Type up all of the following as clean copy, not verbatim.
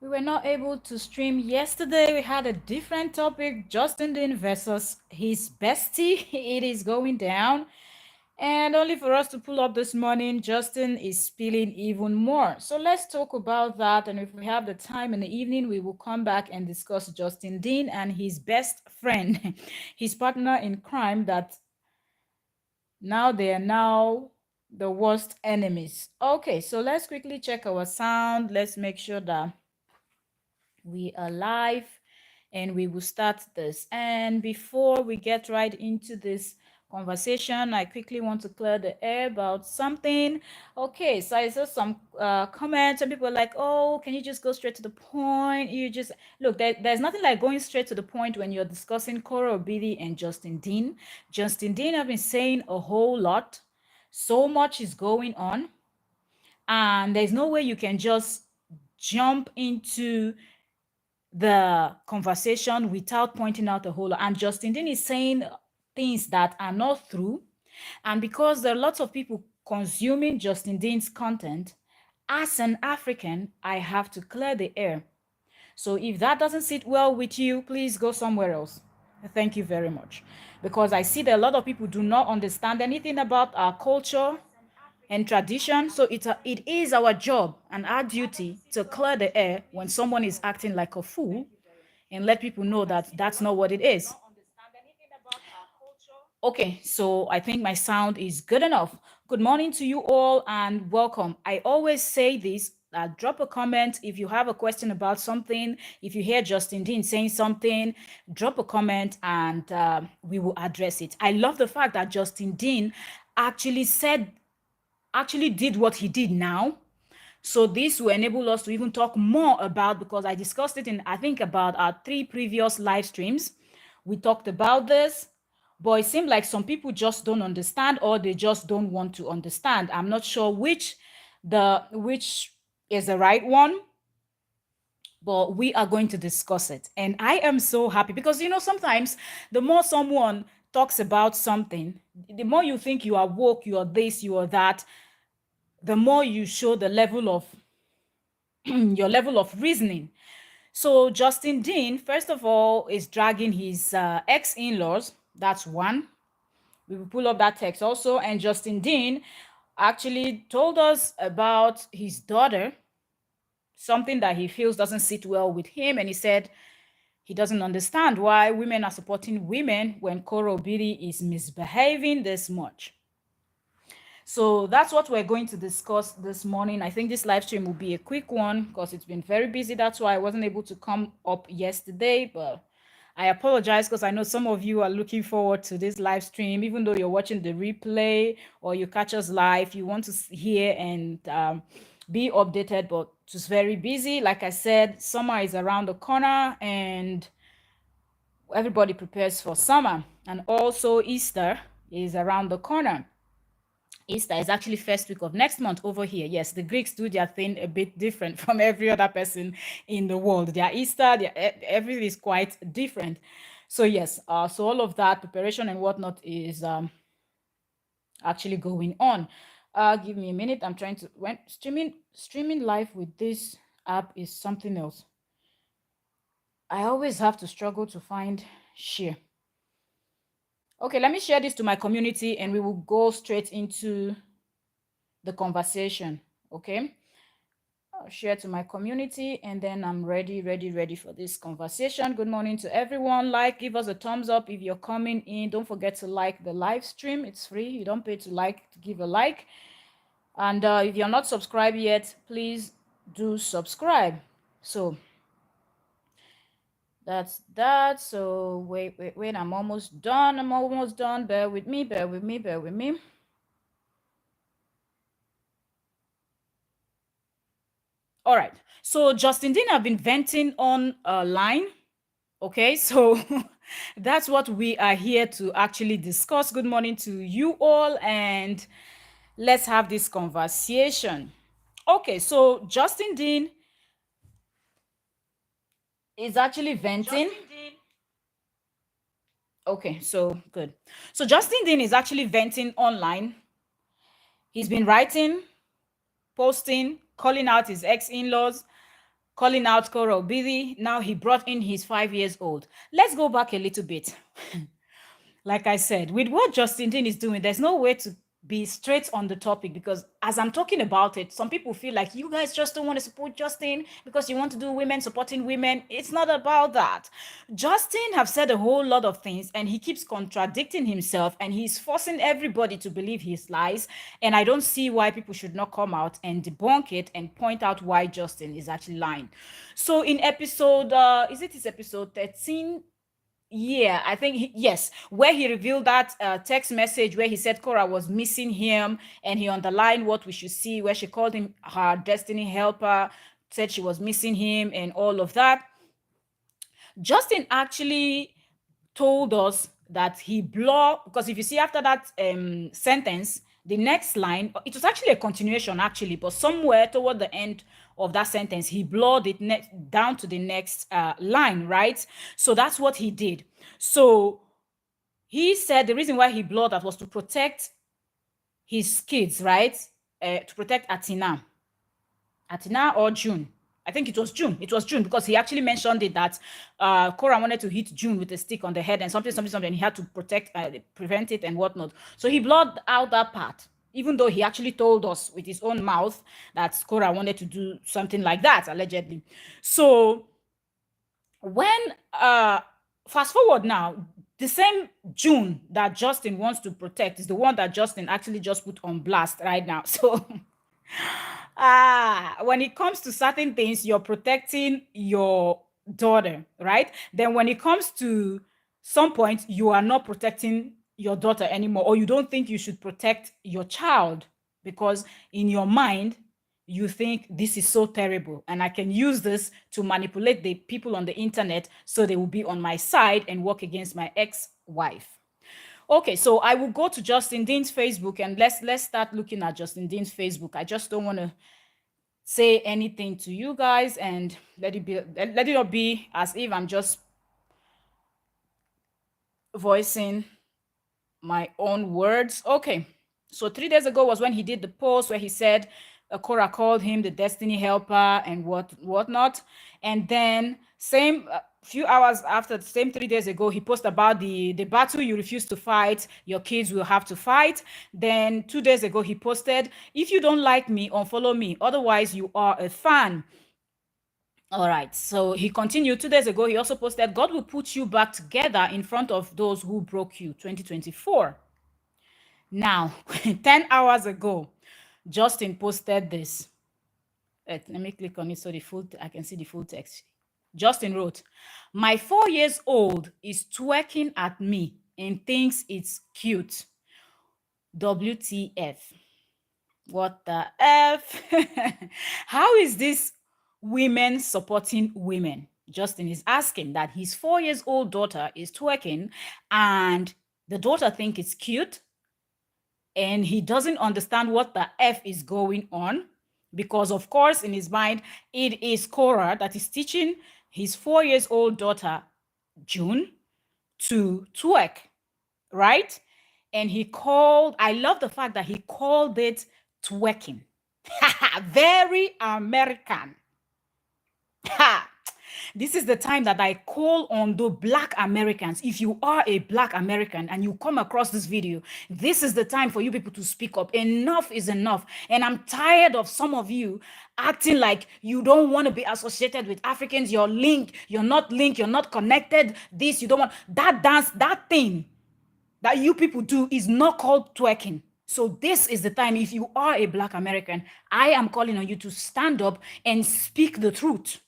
We were not able to stream yesterday. We had a different topic, Justin Dean versus his bestie. It is going down. And only for us to pull up this morning, Justin is spilling even more. So let's talk about that. And if we have the time in the evening, we will come back and discuss Justin Dean and his best friend, his partner in crime, that now they are now the worst enemies. Okay, so let's quickly check our sound. Let's make sure that we are live and we will start this. And before we get right into this conversation, I quickly want to clear the air about something. Okay, so I saw some comments and people are like, oh, can you just go straight to the point? You just look, there's nothing like going straight to the point when you're discussing Korra Obidi and Justin Dean. Justin Dean have been saying a whole lot. So much is going on, and there's no way you can just jump into the conversation without pointing out a whole lot. And Justin Dean is saying things that are not true. And because there are lots of people consuming Justin Dean's content, as an African, I have to clear the air. So if that doesn't sit well with you, please go somewhere else. Thank you very much. Because I see that a lot of people do not understand anything about our culture and tradition. So it is our job and our duty to clear the air when someone is acting like a fool and let people know that that's not what it is. Okay, so I think my sound is good enough. Good morning to you all and welcome. I always say this, drop a comment if you have a question about something. If you hear Justin Dean saying something, drop a comment and we will address it. I love the fact that Justin Dean actually did what he did now. So this will enable us to even talk more about, because I discussed it in, I think, about our 3 previous live streams. We talked about this, but it seemed like some people just don't understand, or they just don't want to understand. I'm not sure which is the right one, but we are going to discuss it. And I am so happy because, sometimes the more someone talks about something, the more you think you are woke, you are this, you are that, the more you show the level of your level of reasoning. So Justin Dean, first of all, is dragging his ex-in-laws. That's one. We will pull up that text also. And Justin Dean actually told us about his daughter, something that he feels doesn't sit well with him. And he said he doesn't understand why women are supporting women when Korra Obidi is misbehaving this much. So that's what we're going to discuss this morning. I think this live stream will be a quick one because it's been very busy. That's why I wasn't able to come up yesterday, but I apologize because I know some of you are looking forward to this live stream, even though you're watching the replay or you catch us live, you want to hear and be updated, but it's very busy. Like I said, summer is around the corner and everybody prepares for summer. And also Easter is around the corner. Easter is actually first week of next month over here. Yes, the Greeks do their thing a bit different from every other person in the world. Their Easter, everything is quite different. So yes, so all of that preparation and whatnot is actually going on. Give me a minute. I'm trying to streaming live with this app is something else. I always have to struggle to find share. Okay, let me share this to my community and we will go straight into the conversation. Okay, I'll share to my community and then I'm ready for this conversation. Good morning to everyone. Give us a thumbs up if you're coming in. Don't forget to like the live stream. It's free. You don't pay to give a like. And if you're not subscribed yet, please do subscribe. So that's that. So wait, I'm almost done. Bear with me. All right. So Justin Dean have been venting on a line. Okay, so that's what we are here to actually discuss. Good morning to you all, and let's have this conversation. Okay, so Justin Dean is actually venting. Okay, so good. So Justin Dean is actually venting online. He's been writing, posting, calling out his ex-in-laws. calling out Cora Obidi. Now he brought in his 5 years old. Let's go back a little bit. Like I said, with what Justin Dean is doing, there's no way to be straight on the topic, because as I'm talking about it, some people feel like you guys just don't want to support Justin because you want to do women supporting women. It's not about that. Justin have said a whole lot of things and he keeps contradicting himself and he's forcing everybody to believe his lies. And I don't see why people should not come out and debunk it and point out why Justin is actually lying. So in episode, is it his episode 13? Yeah, I think yes, where he revealed that text message where he said Cora was missing him and he underlined what we should see, where she called him her destiny helper, said she was missing him and all of that. Justin actually told us that he blocked, because if you see after that sentence, the next line, it was actually a continuation actually, but somewhere toward the end of that sentence, he blurred it down to the next line, right? So that's what he did. So he said the reason why he blurred that was to protect his kids, right? To protect Atina or June. I think it was June. It was June because he actually mentioned it that Cora wanted to hit June with a stick on the head and something. And he had to prevent it and whatnot. So he blurred out that part, even though he actually told us with his own mouth that Cora wanted to do something like that, allegedly. So when, fast forward now, the same June that Justin wants to protect is the one that Justin actually just put on blast right now. So when it comes to certain things, you're protecting your daughter, right? Then when it comes to some point, you are not protecting your daughter anymore, or you don't think you should protect your child because in your mind, you think this is so terrible and I can use this to manipulate the people on the internet so they will be on my side and work against my ex-wife. Okay, so I will go to Justin Dean's Facebook and let's start looking at Justin Dean's Facebook. I just don't want to say anything to you guys and let it not be as if I'm just voicing my own words. Okay, so 3 days ago was when he did the post where he said Cora called him the destiny helper and whatnot. And then same few hours after, the same 3 days ago, he posted about the battle you refuse to fight, your kids will have to fight. Then 2 days ago, he posted, if you don't like me, unfollow me. Otherwise, you are a fan. All right, so he continued 2 days ago. He also posted, God will put you back together in front of those who broke you, 2024. Now, 10 hours ago, Justin posted this. Let me click on it so I can see the full text. Justin wrote, my 4-year-old is twerking at me and thinks it's cute. WTF. What the F? How is this women supporting women? Justin is asking that his 4-year-old daughter is twerking and the daughter thinks it's cute and he doesn't understand what the F is going on because, of course, in his mind, it is Cora that is teaching his 4-year-old daughter, June, to twerk, right? And I love the fact that he called it twerking. Very American. This is the time that I call on the Black Americans. If you are a Black American and you come across this video, this is the time for you people to speak up. Enough is enough. And I'm tired of some of you acting like you don't want to be associated with Africans. You're linked. You're not linked. You're not connected. This, you don't want. That dance, that thing that you people do is not called twerking. So this is the time, if you are a Black American, I am calling on you to stand up and speak the truth.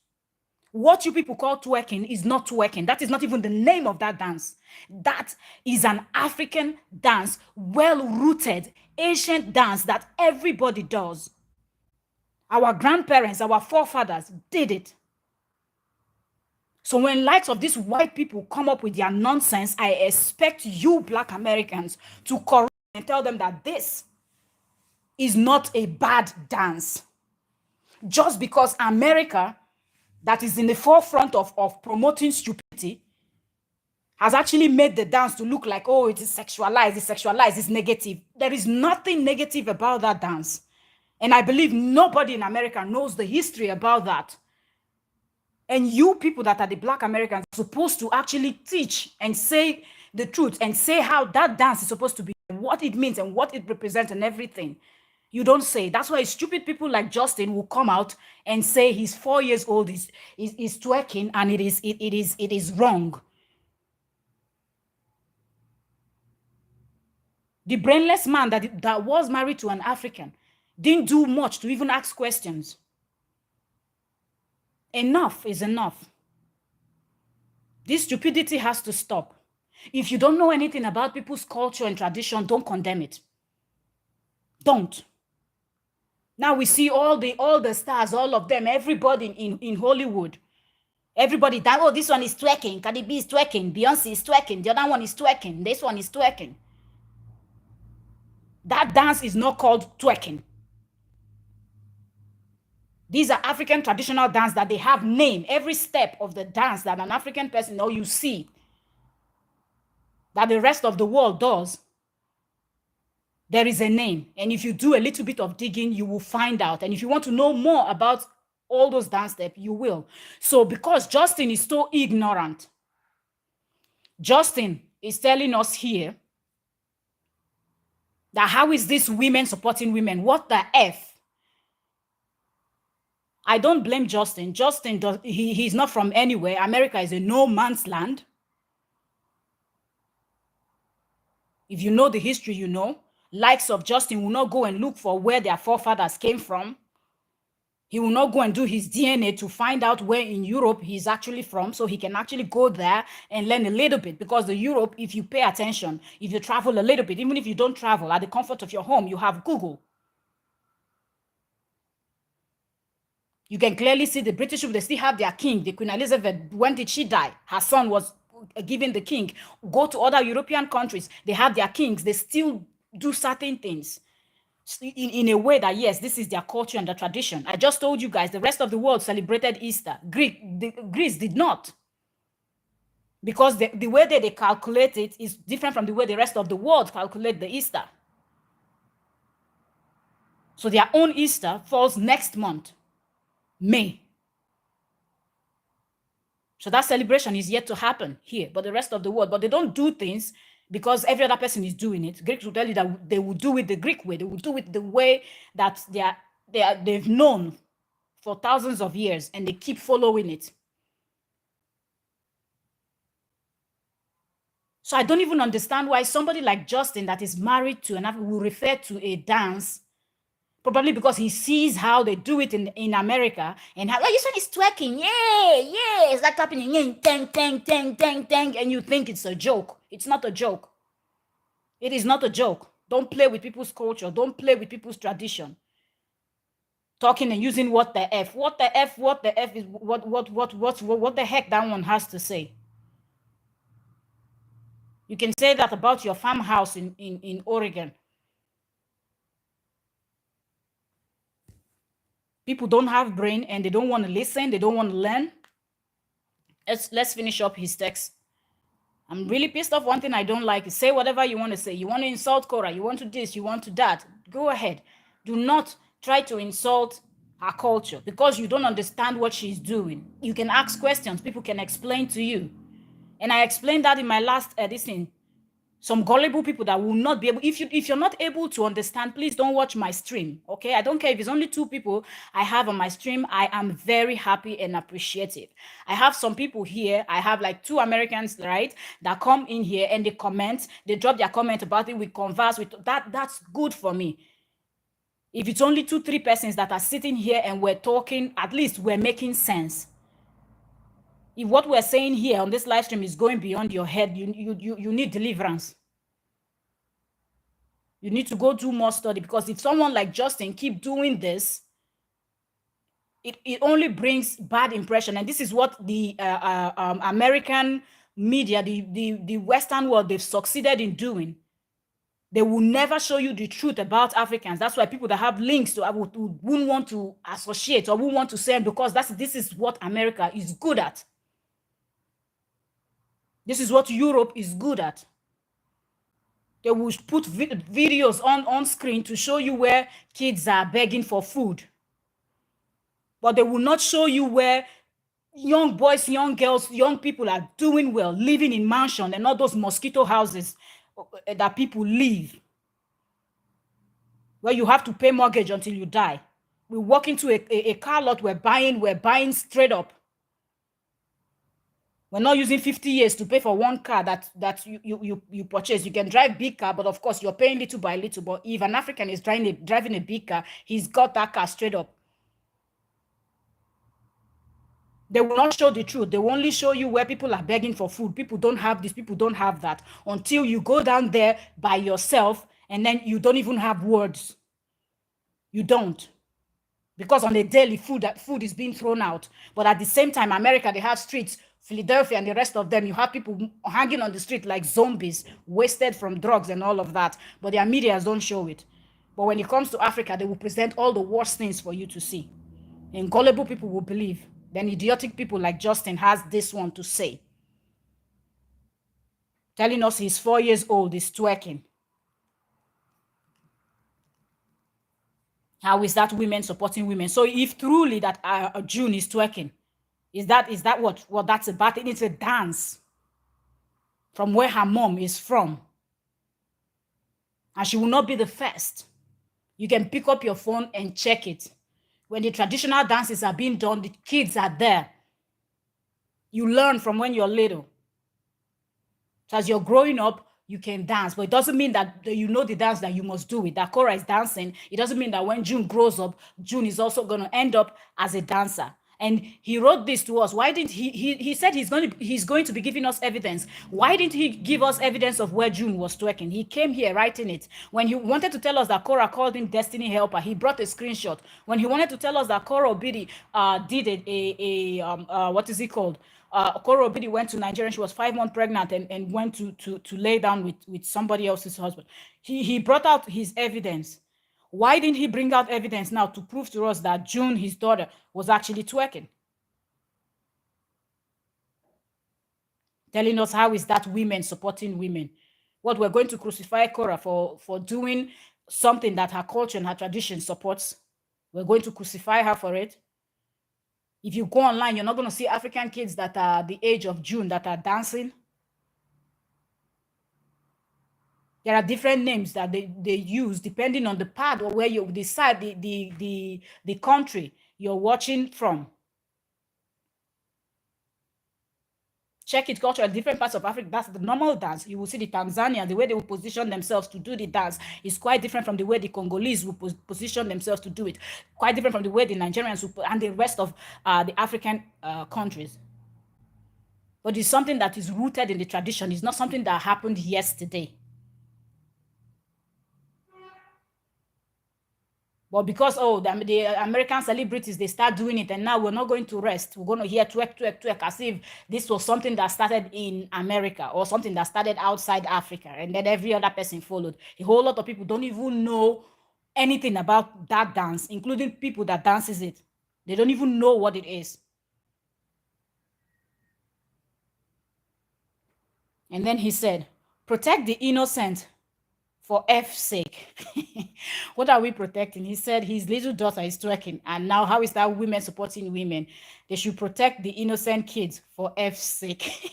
What you people call twerking is not twerking. That is not even the name of that dance. That is an African dance, well-rooted, ancient dance that everybody does. Our grandparents, our forefathers did it. So when likes of these white people come up with their nonsense, I expect you Black Americans to correct and tell them that this is not a bad dance. Just because America, that is in the forefront of promoting stupidity, has actually made the dance to look like, oh, it is sexualized, it's negative. There is nothing negative about that dance. And I believe nobody in America knows the history about that. And you people that are the Black Americans are supposed to actually teach and say the truth and say how that dance is supposed to be, what it means and what it represents and everything. You don't say. That's why stupid people like Justin will come out and say he's 4 years old, is twerking, and it is wrong. The brainless man that was married to an African didn't do much to even ask questions. Enough is enough. This stupidity has to stop. If you don't know anything about people's culture and tradition, don't condemn it. Don't. Now we see all the stars, all of them, everybody in Hollywood. Everybody that, oh, this one is twerking, Cardi B is twerking, Beyonce is twerking, the other one is twerking, this one is twerking. That dance is not called twerking. These are African traditional dance that they have name. Every step of the dance that an African person or you see that the rest of the world does, there is a name. And if you do a little bit of digging, you will find out. And if you want to know more about all those dance steps, you will. So because Justin is so ignorant, Justin is telling us here that how is this women supporting women? What the F? I don't blame Justin. Justin, he's not from anywhere. America is a no man's land. If you know the history, you know. Likes of Justin will not go and look for where their forefathers came from. He will not go and do his DNA to find out where in Europe he's actually from, so he can actually go there and learn a little bit. Because the Europe, if you pay attention, if you travel a little bit, even if you don't travel, at the comfort of your home, you have Google. You can clearly see the British, they still have their king, the Queen Elizabeth. When did she die? Her son was given the king. Go to other European countries, they have their kings. They still do certain things in a way that, yes, this is their culture and their tradition. I just told you guys, the rest of the world celebrated Easter. Greece did not. Because the way that they calculate it is different from the way the rest of the world calculate the Easter. So their own Easter falls next month, May. So that celebration is yet to happen here, but the rest of the world, but they don't do things because every other person is doing it. Greeks will tell you that they will do it the Greek way. They will do it the way that they've known for thousands of years, and they keep following it. So I don't even understand why somebody like Justin that is married to an African will refer to a dance, probably because he sees how they do it in America, and how, oh, this one is twerking, yeah, it's like happening, tang, tang, tang, tang, tang, and you think it's a joke. It's not a joke. It is not a joke. Don't play with people's culture. Don't play with people's tradition. Talking and using what the F. What the F is what the heck that one has to say. You can say that about your farmhouse in Oregon. People don't have brain and they don't want to listen. They don't want to learn. Let's finish up his text. I'm really pissed off. One thing I don't like is say whatever you want to say. You want to insult Korra. You want to this. You want to that. Go ahead. Do not try to insult her culture because you don't understand what she's doing. You can ask questions. People can explain to you. And I explained that in my last editing. Some gullible people that will not be able, if you're not able to understand, please don't watch my stream, okay? I don't care if it's only 2 people I have on my stream. I am very happy and appreciative. I have some people here. I have like 2 Americans, right, that come in here and they comment. They drop their comment about it. We converse with that. That's good for me. If it's only 2-3 persons that are sitting here and we're talking, at least we're making sense. If what we're saying here on this live stream is going beyond your head, you need deliverance. You need to go do more study, because if someone like Justin keep doing this, it only brings bad impression. And this is what the American media, the Western world, they've succeeded in doing. They will never show you the truth about Africans. That's why people that have links to wouldn't want to associate or wouldn't want to say, because this is what America is good at. This is what Europe is good at. They will put videos on screen to show you where kids are begging for food. But they will not show you where young boys, young girls, young people are doing well, living in mansion and not those mosquito houses that people live, where you have to pay mortgage until you die. We walk into a car lot, we're buying straight up. We're not using 50 years to pay for one car that you purchase. You can drive big car, but of course you're paying little by little. But if an African is driving a big car, he's got that car straight up. They will not show the truth. They will only show you where people are begging for food. People don't have this, people don't have that. Until you go down there by yourself and then you don't even have words. You don't. Because on a daily food is being thrown out. But at the same time, America, they have streets, Philadelphia and the rest of them, you have people hanging on the street like zombies, wasted from drugs and all of that. But their media don't show it. But when it comes to Africa, they will present all the worst things for you to see. And gullible people will believe. Then idiotic people like Justin has this one to say. Telling us he's 4 years old, he's twerking. How is that women supporting women? So if truly that June is twerking, is that what that's about? It's a dance from where her mom is from. And she will not be the first. You can pick up your phone and check it. When the traditional dances are being done, the kids are there. You learn from when you're little. So as you're growing up, you can dance, but it doesn't mean that you know the dance that you must do it. That Korra is dancing. It doesn't mean that when June grows up, June is also going to end up as a dancer. And he wrote this to us. Why didn't he said he's going to be giving us evidence. Why didn't he give us evidence of where June was twerking? He came here writing it. When he wanted to tell us that Korra called him Destiny Helper, he brought a screenshot. When he wanted to tell us that Korra Obidi did what is it called? Korra Obidi went to Nigeria. She was 5 months pregnant and went to lay down with somebody else's husband. He brought out his evidence. Why didn't he bring out evidence now to prove to us that June, his daughter, was actually twerking? Telling us how is that women supporting women. What, we're going to crucify Korra for doing something that her culture and her tradition supports. We're going to crucify her for it. If you go online, you're not going to see African kids that are the age of June that are dancing. There are different names that they use depending on the part or where you decide the country you're watching from. Check it, culture, different parts of Africa. That's the normal dance. You will see the Tanzania, the way they will position themselves to do the dance is quite different from the way the Congolese will position themselves to do it. Quite different from the way the Nigerians will, and the rest of the African countries. But it's something that is rooted in the tradition. It's not something that happened yesterday. But because, the American celebrities, they start doing it, and now we're not going to rest. We're going to hear twerk, twerk, twerk, as if this was something that started in America or something that started outside Africa, and then every other person followed. A whole lot of people don't even know anything about that dance, including people that dances it. They don't even know what it is. And then he said, protect the innocent for F's sake. What are we protecting? He said his little daughter is twerking. And now how is that women supporting women? They should protect the innocent kids for F's sake.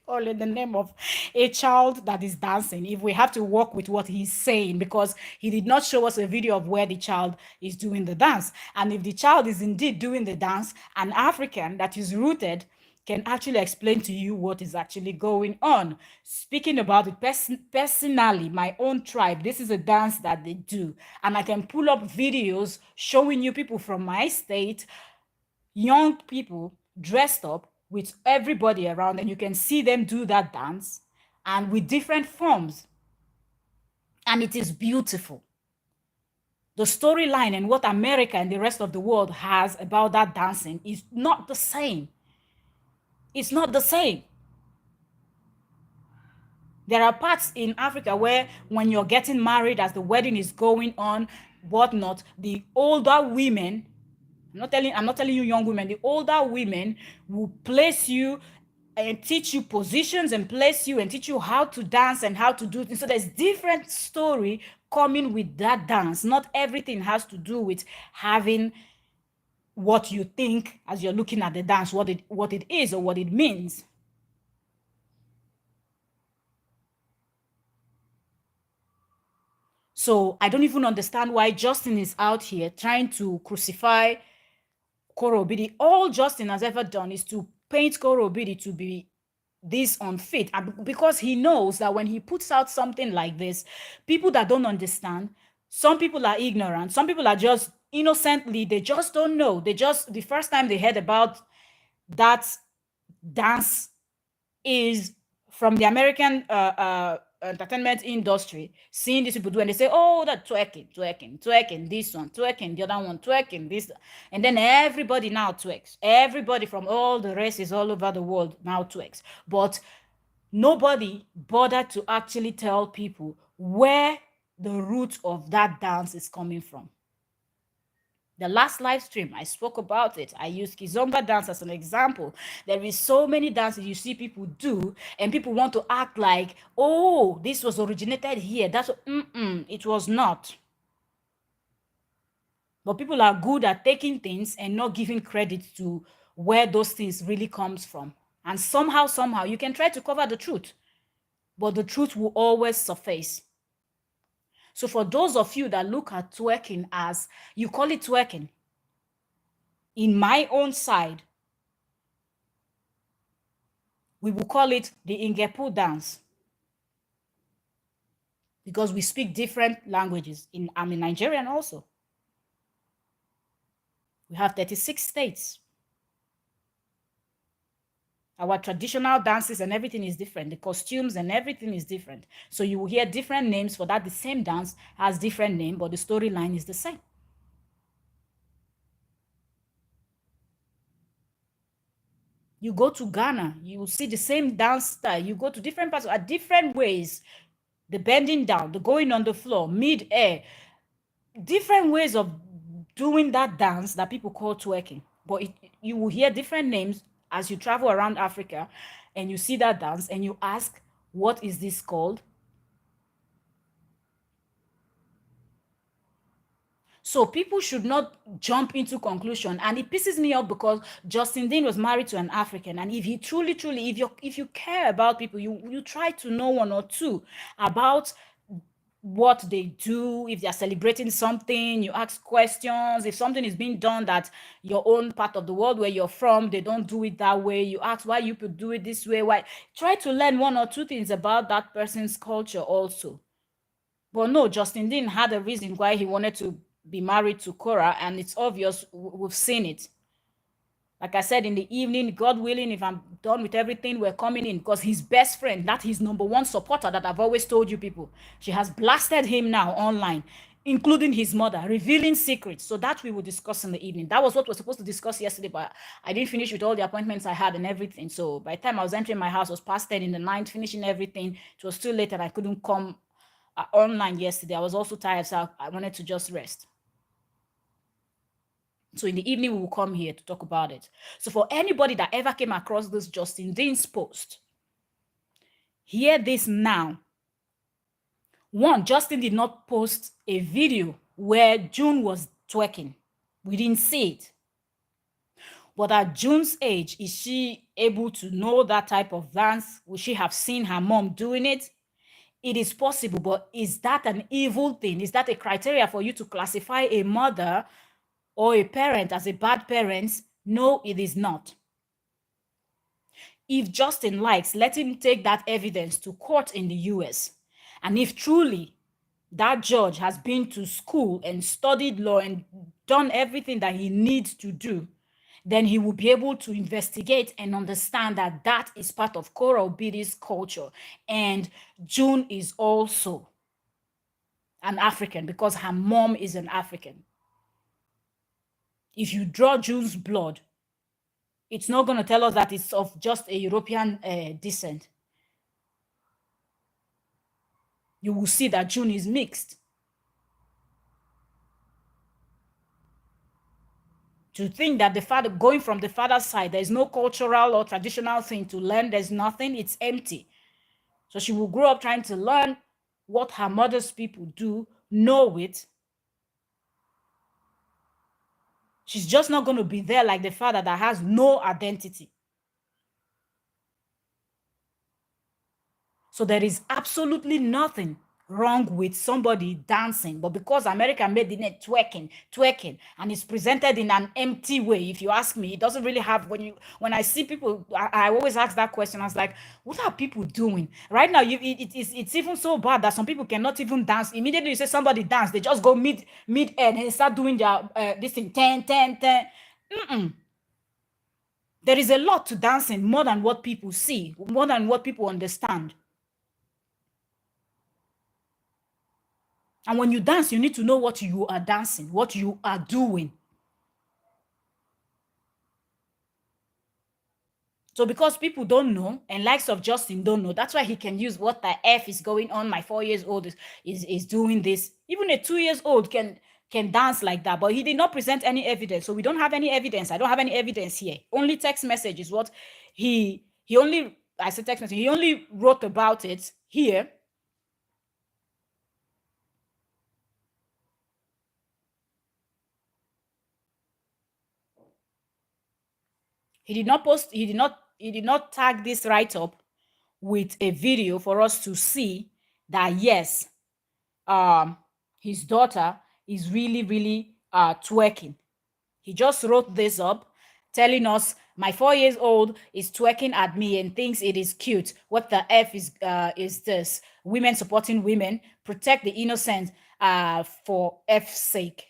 All in the name of a child that is dancing. If we have to work with what he's saying, because he did not show us a video of where the child is doing the dance. And if the child is indeed doing the dance, an African that is rooted can actually explain to you what is actually going on. Speaking about it personally, my own tribe, this is a dance that they do. And I can pull up videos showing you people from my state, young people dressed up with everybody around, and you can see them do that dance and with different forms. And it is beautiful. The storyline and what America and the rest of the world has about that dancing is not the same. It's not the same. There are parts in Africa where when you're getting married, as the wedding is going on, whatnot, the older women, I'm not telling you young women, the older women will place you and teach you positions and place you and teach you how to dance and how to do it. And so there's different story coming with that dance. Not everything has to do with having what you think as you're looking at the dance, what it is or what it means. So I don't even understand why Justin is out here trying to crucify Koro Obidi. All Justin has ever done is to paint Koro Obidi to be this unfit, and because he knows that when he puts out something like this, people that don't understand, some people are ignorant, some people are just innocently, they just don't know, they just, the first time they heard about that dance is from the American entertainment industry, seeing these people do, and they say, oh, that twerking, this one, twerking, the other one, twerking, this. And then everybody now twerks. Everybody from all the races all over the world now twerks. But nobody bothered to actually tell people where the root of that dance is coming from. The last live stream, I spoke about it. I used Kizomba dance as an example. There is so many dances you see people do, and people want to act like, oh, this was originated here. That's it was not. But people are good at taking things and not giving credit to where those things really comes from. And somehow, you can try to cover the truth, but the truth will always surface. So for those of you that look at twerking as, you call it twerking, in my own side, we will call it the Ingepu dance, because we speak different languages. I'm a Nigerian also. We have 36 states. Our traditional dances and everything is different. The costumes and everything is different. So you will hear different names for that. The same dance has different name, but the storyline is the same. You go to Ghana, you will see the same dance style. You go to different parts, at different ways. The bending down, the going on the floor, mid-air, different ways of doing that dance that people call twerking. But you will hear different names as you travel around Africa and you see that dance and you ask, what is this called? So people should not jump into conclusion. And it pisses me off because Justin Dean was married to an African. And if he truly, if you care about people, you try to know one or two about what they do. If they're celebrating something, you ask questions. If something is being done that your own part of the world where you're from, they don't do it that way, you ask why you could do it this way. Why? Try to learn one or two things about that person's culture also. But no, Justin Dean had a reason why he wanted to be married to Korra, and it's obvious. We've seen it. Like I said, in the evening, God willing, if I'm done with everything, we're coming in, because his best friend, that his number one supporter that I've always told you people, she has blasted him now online, including his mother, revealing secrets. So that we will discuss in the evening. That was what we were supposed to discuss yesterday, but I didn't finish with all the appointments I had and everything. So by the time I was entering my house, it was past 10 in the night, finishing everything. It was too late and I couldn't come online yesterday. I was also tired, so I wanted to just rest. So in the evening, we will come here to talk about it. So for anybody that ever came across this Justin Dean's post, hear this now. One, Justin did not post a video where June was twerking. We didn't see it. But at June's age, is she able to know that type of dance? Will she have seen her mom doing it? It is possible, but is that an evil thing? Is that a criteria for you to classify a mother or a parent as a bad parent? No, it is not. If Justin likes, let him take that evidence to court in the US. And if truly that judge has been to school and studied law and done everything that he needs to do, then he will be able to investigate and understand that that is part of Kora Obidi's culture. And June is also an African because her mom is an African. If you draw June's blood, it's not going to tell us that it's of just a European descent. You will see that June is mixed. To think that the father, going from the father's side, there's no cultural or traditional thing to learn, there's nothing, it's empty. So she will grow up trying to learn what her mother's people do, know it. She's just not going to be there like the father that has no identity. So there is absolutely nothing wrong with somebody dancing, but because America made the name twerking, and it's presented in an empty way, if you ask me, it doesn't really have. When I see people, I always ask that question. I was like, what are people doing right now? It's even so bad that some people cannot even dance. Immediately you say somebody dance, they just go mid end and start doing their this thing 10 10 10. There is a lot to dancing, more than what people see, more than what people understand. And when you dance, you need to know what you are dancing, what you are doing. So because people don't know, and likes of Justin don't know, that's why he can use what the F is going on. My 4 years old is doing this. Even a 2 years old can dance like that, but he did not present any evidence. So we don't have any evidence. I don't have any evidence here. Only text message is what he only, I said text message, he only wrote about it here. He did not post, he did not tag this write-up with a video for us to see that yes, his daughter is really twerking. He just wrote this up telling us my 4 years old is twerking at me and thinks it is cute. What the F is this? Women supporting women, protect the innocent for F's sake.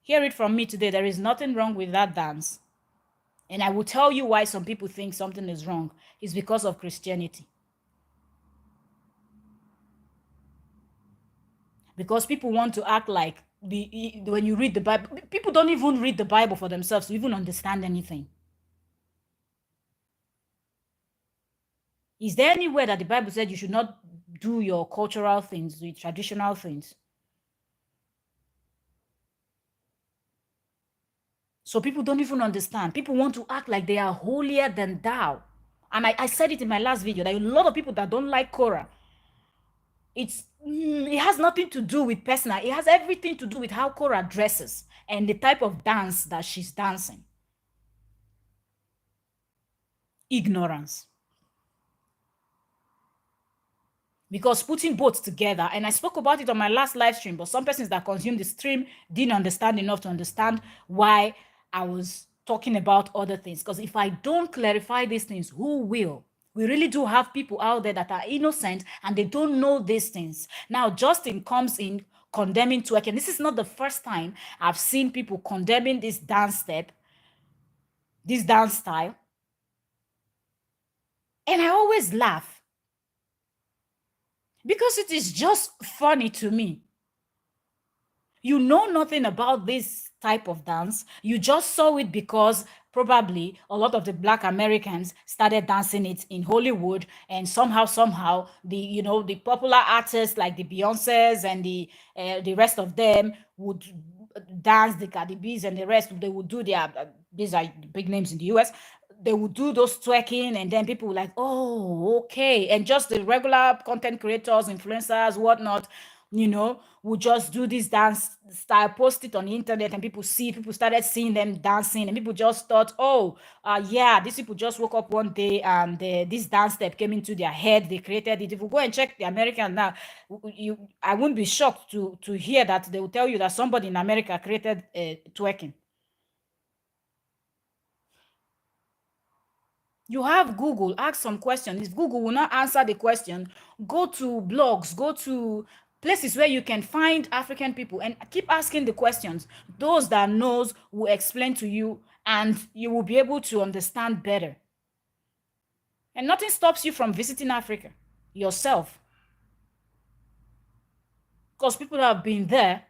Hear it from me today. There is nothing wrong with that dance. And I will tell you why some people think something is wrong. It's because of Christianity. Because people want to act like when you read the Bible, people don't even read the Bible for themselves to even understand anything. Is there anywhere that the Bible said you should not do your cultural things, the traditional things? So people don't even understand. People want to act like they are holier than thou. And I said it in my last video that a lot of people that don't like Korra, it has nothing to do with personal. It has everything to do with how Korra dresses and the type of dance that she's dancing. Ignorance. Because putting both together, and I spoke about it on my last live stream, but some persons that consumed the stream didn't understand enough to understand why I was talking about other things. Because if I don't clarify these things, who will? We really do have people out there that are innocent and they don't know these things. Now, Justin comes in condemning twerking. This is not the first time I've seen people condemning this dance step, this dance style. And I always laugh because it is just funny to me. You know nothing about this type of dance. You just saw it because probably a lot of the Black Americans started dancing it in Hollywood, and somehow the popular artists like the Beyoncés and the rest of them would dance, the Cardi B's and the rest. They would do their these are big names in the US. They would do those twerking, and then people were like, oh, okay. And just the regular content creators, influencers, whatnot, would just do this dance style, post it on the internet, and people started seeing them dancing, and people just thought, oh, yeah, these people just woke up one day and this dance step came into their head. They created it. If you go and check the American now, I wouldn't be shocked to hear that they will tell you that somebody in America created twerking. You have Google, ask some questions. If Google will not answer the question, go to blogs, go to places where you can find African people and keep asking the questions. Those that knows will explain to you and you will be able to understand better. And nothing stops you from visiting Africa yourself. Because people have been there,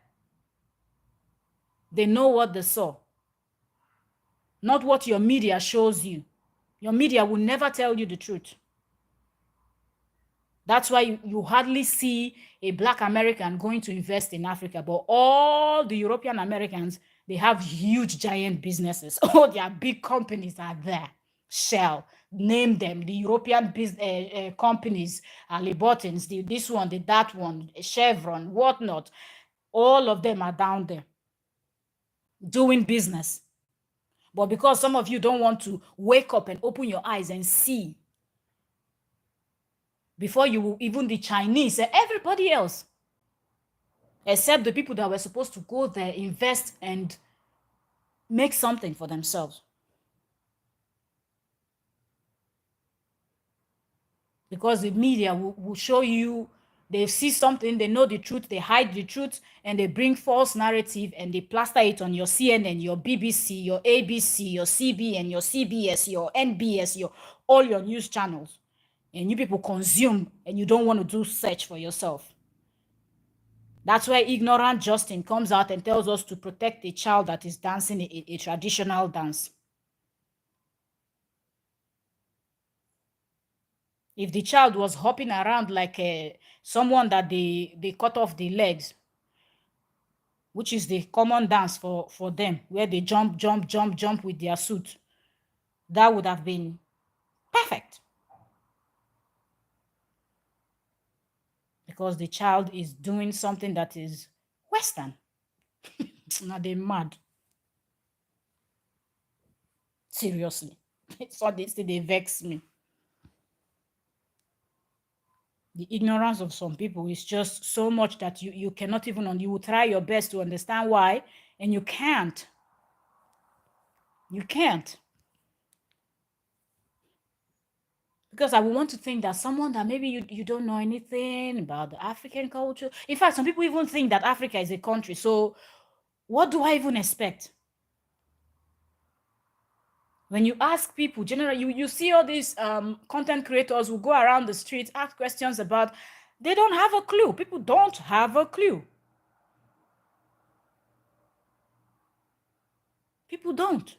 they know what they saw. Not what your media shows you. Your media will never tell you the truth. That's why you hardly see a Black American going to invest in Africa. But all the European Americans, they have huge, giant businesses. All their big companies are there. Shell, name them, the European companies, Rebutting, this one, that one, Chevron, whatnot. All of them are down there doing business. But because some of you don't want to wake up and open your eyes and see, before you will, even the Chinese and everybody else, except the people that were supposed to go there, invest, and make something for themselves. Because the media will show you, they see something, they know the truth, they hide the truth, and they bring false narrative and they plaster it on your CNN, your BBC, your ABC, your CBN, your CBS, your NBS, all your news channels. And you people consume and you don't want to do search for yourself. That's why ignorant Justin comes out and tells us to protect a child that is dancing a traditional dance. If the child was hopping around like someone that they cut off the legs, which is the common dance for them, where they jump, jump, jump, jump with their suit, that would have been perfect. Because the child is doing something that is Western. Now they're mad. Seriously. So they vex me. The ignorance of some people is just so much that you cannot even, you will try your best to understand why, and you can't. You can't. Because I would want to think that someone that maybe you don't know anything about the African culture. In fact, some people even think that Africa is a country. So what do I even expect? When you ask people, generally, you see all these content creators who go around the streets, ask questions about, they don't have a clue. People don't have a clue. People don't.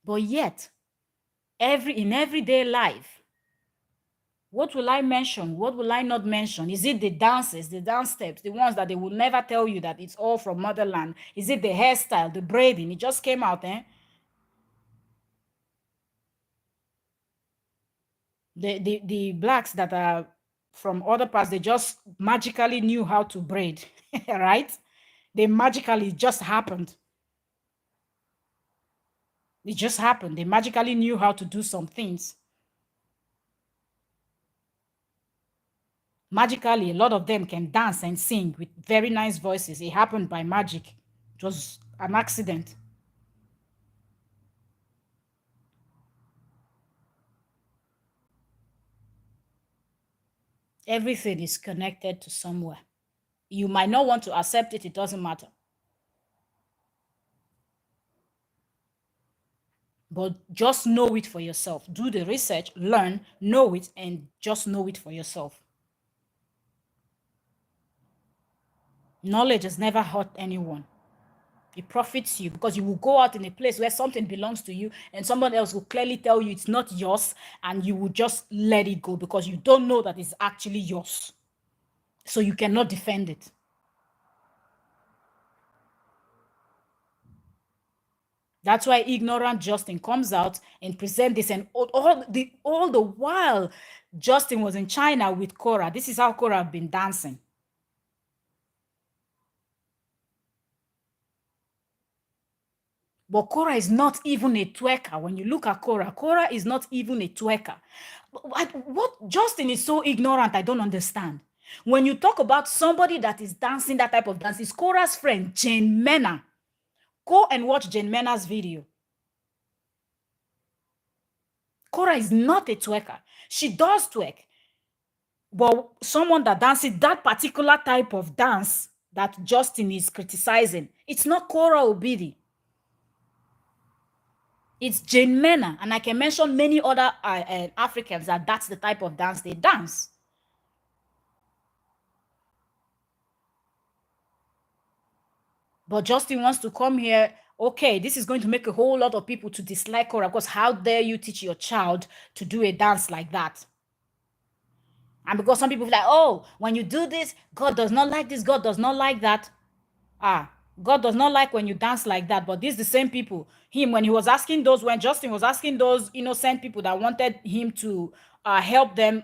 But yet, in everyday life, what will I mention? What will I not mention? Is it the dances, the dance steps, the ones that they will never tell you that it's all from motherland? Is it the hairstyle, the braiding? It just came out, eh? The blacks that are from other parts, they just magically knew how to braid, right? They magically, just happened. It just happened. They magically knew how to do some things. Magically, a lot of them can dance and sing with very nice voices. It happened by magic. It was an accident. Everything is connected to somewhere. You might not want to accept it. It doesn't matter. But just know it for yourself. Do the research, learn, know it, and just know it for yourself. Knowledge has never hurt anyone. It profits you, because you will go out in a place where something belongs to you and someone else will clearly tell you it's not yours, and you will just let it go because you don't know that it's actually yours. So you cannot defend it. That's why ignorant Justin comes out and present this, and all the while Justin was in China with Korra. This is how Korra have been dancing. But Korra is not even a twerker. When you look at Korra, Korra is not even a twerker. What Justin is so ignorant, I don't understand. When you talk about somebody that is dancing that type of dance, is Korra's friend, Jane Mena. Go and watch Jane Mena's video. Korra is not a twerker. She does twerk. But someone that dances that particular type of dance that Justin is criticizing, it's not Korra Obidi. It's Jane Mena, and I can mention many other Africans that's the type of dance they dance. But Justin wants to come here. Okay, this is going to make a whole lot of people to dislike Korra, because how dare you teach your child to do a dance like that? And because some people feel like, oh, when you do this, God does not like this, God does not like that. God does not like when you dance like that. But these the same people, when Justin was asking those innocent people that wanted him to help them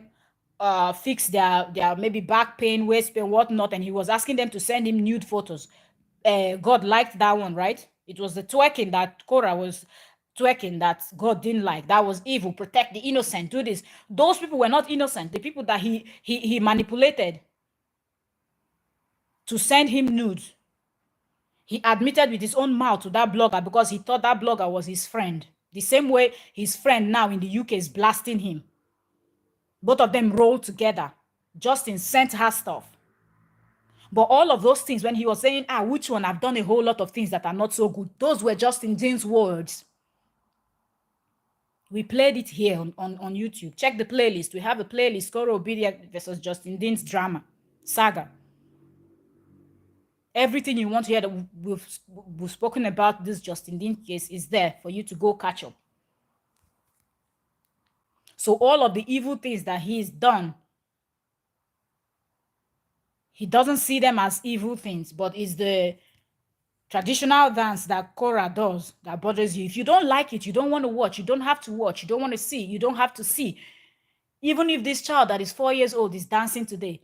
fix their maybe back pain, waist pain, whatnot, and he was asking them to send him nude photos. God liked that one, right? It was the twerking that Korah was twerking that God didn't like. That was evil. Protect the innocent. Do this. Those people were not innocent. The people that he manipulated to send him nudes. He admitted with his own mouth to that blogger because he thought that blogger was his friend. The same way his friend now in the UK is blasting him. Both of them rolled together. Justin sent her stuff. But all of those things, when he was saying, which one? I've done a whole lot of things that are not so good. Those were Justin Dean's words. We played it here on YouTube. Check the playlist. We have a playlist called Obedient versus Justin Dean's drama saga. Everything you want to hear that we've spoken about this Justin Dean case is there for you to go catch up. So all of the evil things that he's done, he doesn't see them as evil things, but it's the traditional dance that Korah does that bothers you. If you don't like it, you don't want to watch, you don't have to watch, you don't want to see, you don't have to see. Even if this child that is 4 years old is dancing today,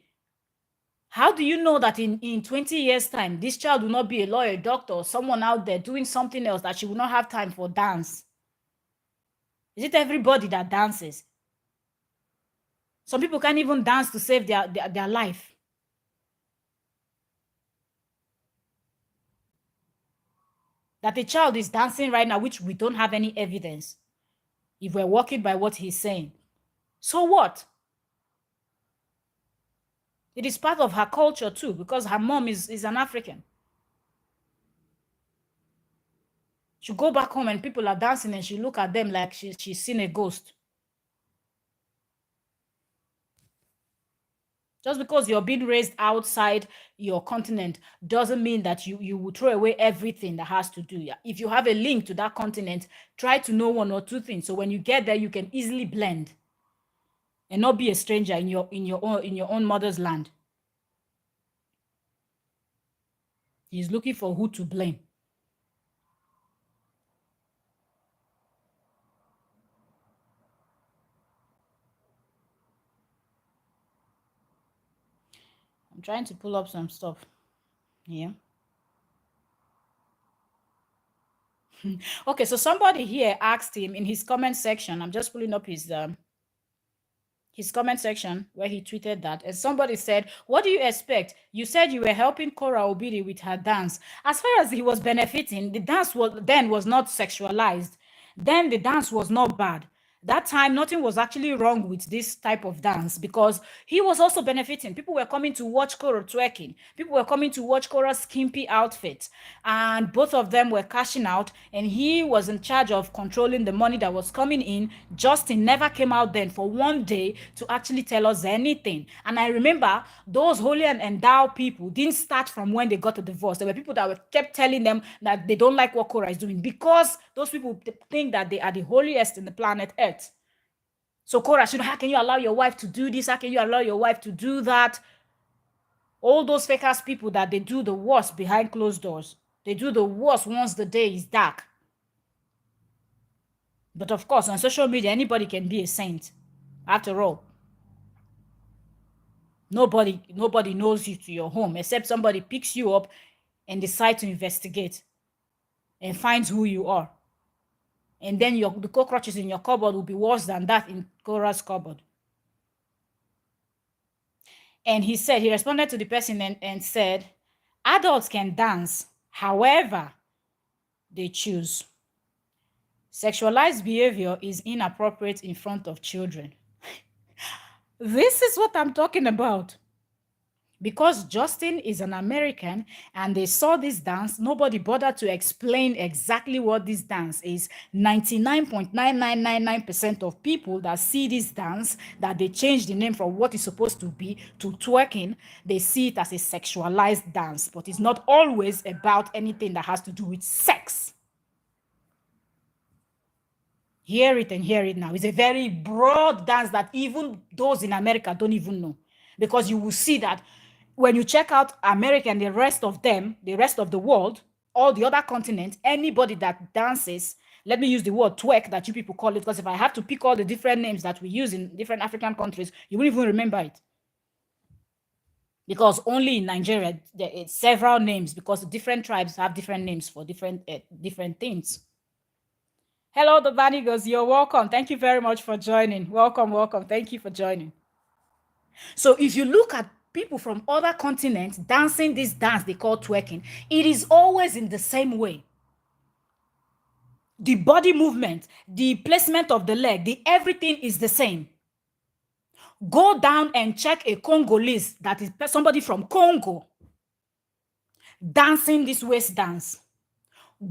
how do you know that in 20 years' time, this child will not be a lawyer, doctor, or someone out there doing something else that she will not have time for dance? Is it everybody that dances? Some people can't even dance to save their life. That the child is dancing right now, which we don't have any evidence, if we're walking by what he's saying. So what? It is part of her culture too, because her mom is an African. She'll go back home and people are dancing and she look at them like she's seen a ghost. Just because you're being raised outside your continent doesn't mean that you will throw away everything that has to do. If you have a link to that continent, try to know one or two things. So when you get there, you can easily blend and not be a stranger in your own mother's land. He's looking for who to blame. I'm trying to pull up some stuff here. Okay, so somebody here asked him in his comment section. I'm just pulling up his comment section where he tweeted that, and somebody said, what do you expect? You said you were helping Korah Obidi with her dance. As far as he was benefiting, the dance was not sexualized. Then the dance was not bad. That time, nothing was actually wrong with this type of dance because he was also benefiting. People were coming to watch Korah twerking. People were coming to watch Korah's skimpy outfit. And both of them were cashing out. And he was in charge of controlling the money that was coming in. Justin never came out then for one day to actually tell us anything. And I remember those holy and endowed people didn't start from when they got a divorce. There were people that kept telling them that they don't like what Korah is doing because those people think that they are the holiest in the planet Earth. So Korah, how can you allow your wife to do this? How can you allow your wife to do that? All those fake ass people that they do the worst behind closed doors. They do the worst once the day is dark. But of course, on social media, anybody can be a saint. After all, nobody knows you to your home except somebody picks you up and decides to investigate and finds who you are. And then the cockroaches in your cupboard will be worse than that in Korah's cupboard. And he responded to the person and said, adults can dance however they choose. Sexualized behavior is inappropriate in front of children. This is what I'm talking about. Because Justin is an American and they saw this dance, nobody bothered to explain exactly what this dance is. 99.9999% of people that see this dance, that they change the name from what it's supposed to be to twerking, they see it as a sexualized dance. But it's not always about anything that has to do with sex. Hear it and hear it now. It's a very broad dance that even those in America don't even know. Because you will see that when you check out America and the rest of them, the rest of the world, all the other continents, anybody that dances, let me use the word twerk that you people call it, because if I have to pick all the different names that we use in different African countries, you wouldn't even remember it. Because only in Nigeria, there are several names, because different tribes have different names for different things. Hello, the Vanigos. You're welcome. Thank you very much for joining. Welcome, welcome. Thank you for joining. So if you look at people from other continents dancing this dance they call twerking, it is always in the same way. The body movement, the placement of the leg, the everything is the same. Go down and check a Congolese, that is somebody from Congo, dancing this waist dance.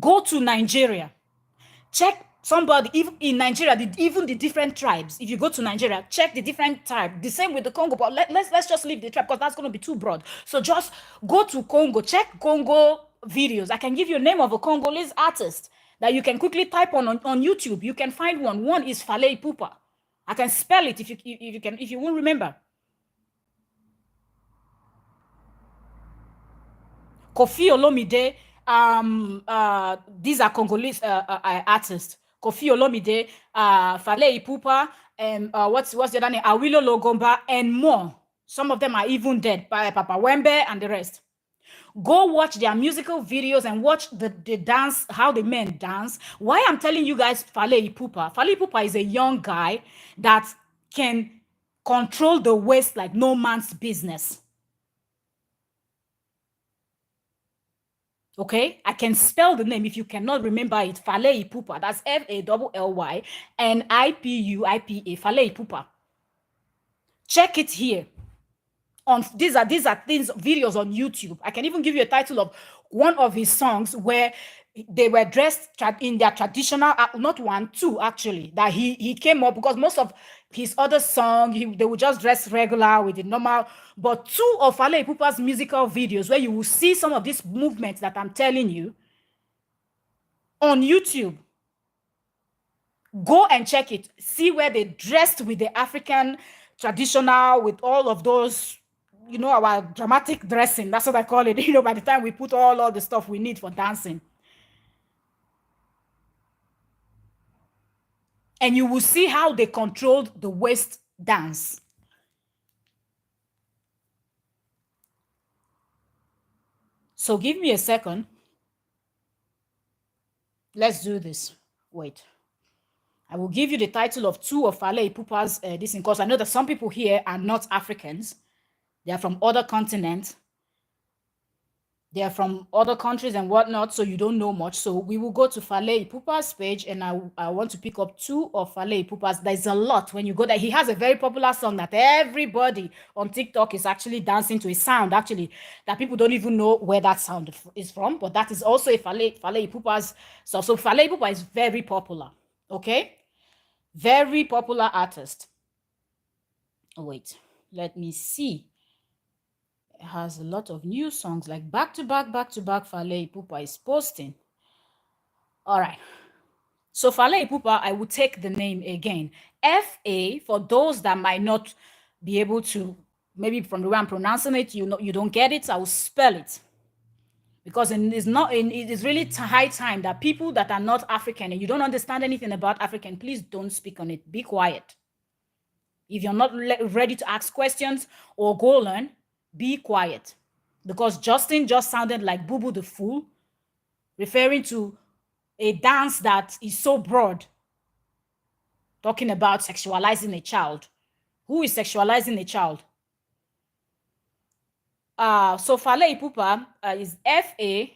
Go to Nigeria, check somebody, even in Nigeria, even the different tribes. If you go to Nigeria, check the different tribes. The same with the Congo, but let's just leave the tribe, because that's going to be too broad. So just go to Congo, check Congo videos. I can give you a name of a Congolese artist that you can quickly type on YouTube. You can find one. One is Fale Ipupa. I can spell it if you won't remember. Kofi Olomide. These are Congolese artists. Kofi Olomide, Fale Ipupa, and what's the other name? Awilo Logomba, and more. Some of them are even dead, by Papa Wembe and the rest. Go watch their musical videos and watch the dance, how the men dance. Why I'm telling you guys Fale Ipupa? Fale Ipupa is a young guy that can control the waist like no man's business. Okay, I can spell the name if you cannot remember it. Fale Ipupa. That's Fally and Ipuipa. Fale Ipupa. Check it here. These are things, videos on YouTube. I can even give you a title of one of his songs where they were dressed in their traditional, not one, two actually, that he came up, because most of his other songs, they would just dress regular with the normal, but two of Fale Ipupa's musical videos where you will see some of these movements that I'm telling you on YouTube. Go and check it. See where they dressed with the African traditional, with all of those, you know, our dramatic dressing. That's what I call it. You know, by the time we put all the stuff we need for dancing. And you will see how they controlled the waist dance. So give me a second. Let's do this. Wait. I will give you the title of two of Fale Ipupa's this, because I know that some people here are not Africans. They are from other continents. They are from other countries and whatnot, so you don't know much. So we will go to Fale Ipupa's page, and I want to pick up two of Fale Ipupa's. There's a lot when you go there. He has a very popular song that everybody on TikTok is actually dancing to. A sound, actually, that people don't even know where that sound is from, but that is also a Fale Ipupa's stuff. So Fale Ipupa is very popular, okay? Very popular artist. Oh, wait, let me see. Has a lot of new songs, like back to back Fale Ipupa is posting. All right, so Fale Ipupa, I will take the name again. F-A, for those that might not be able to, maybe from the way I'm pronouncing it, you don't get it, I will spell it, because it is really high time that people that are not African and you don't understand anything about African, please don't speak on it. Be quiet. If you're not ready to ask questions or go learn, be quiet, because Justin just sounded like Boo Boo the Fool, referring to a dance that is so broad, talking about sexualizing a child. Who is sexualizing a child? So Fale Ipupa is Fally.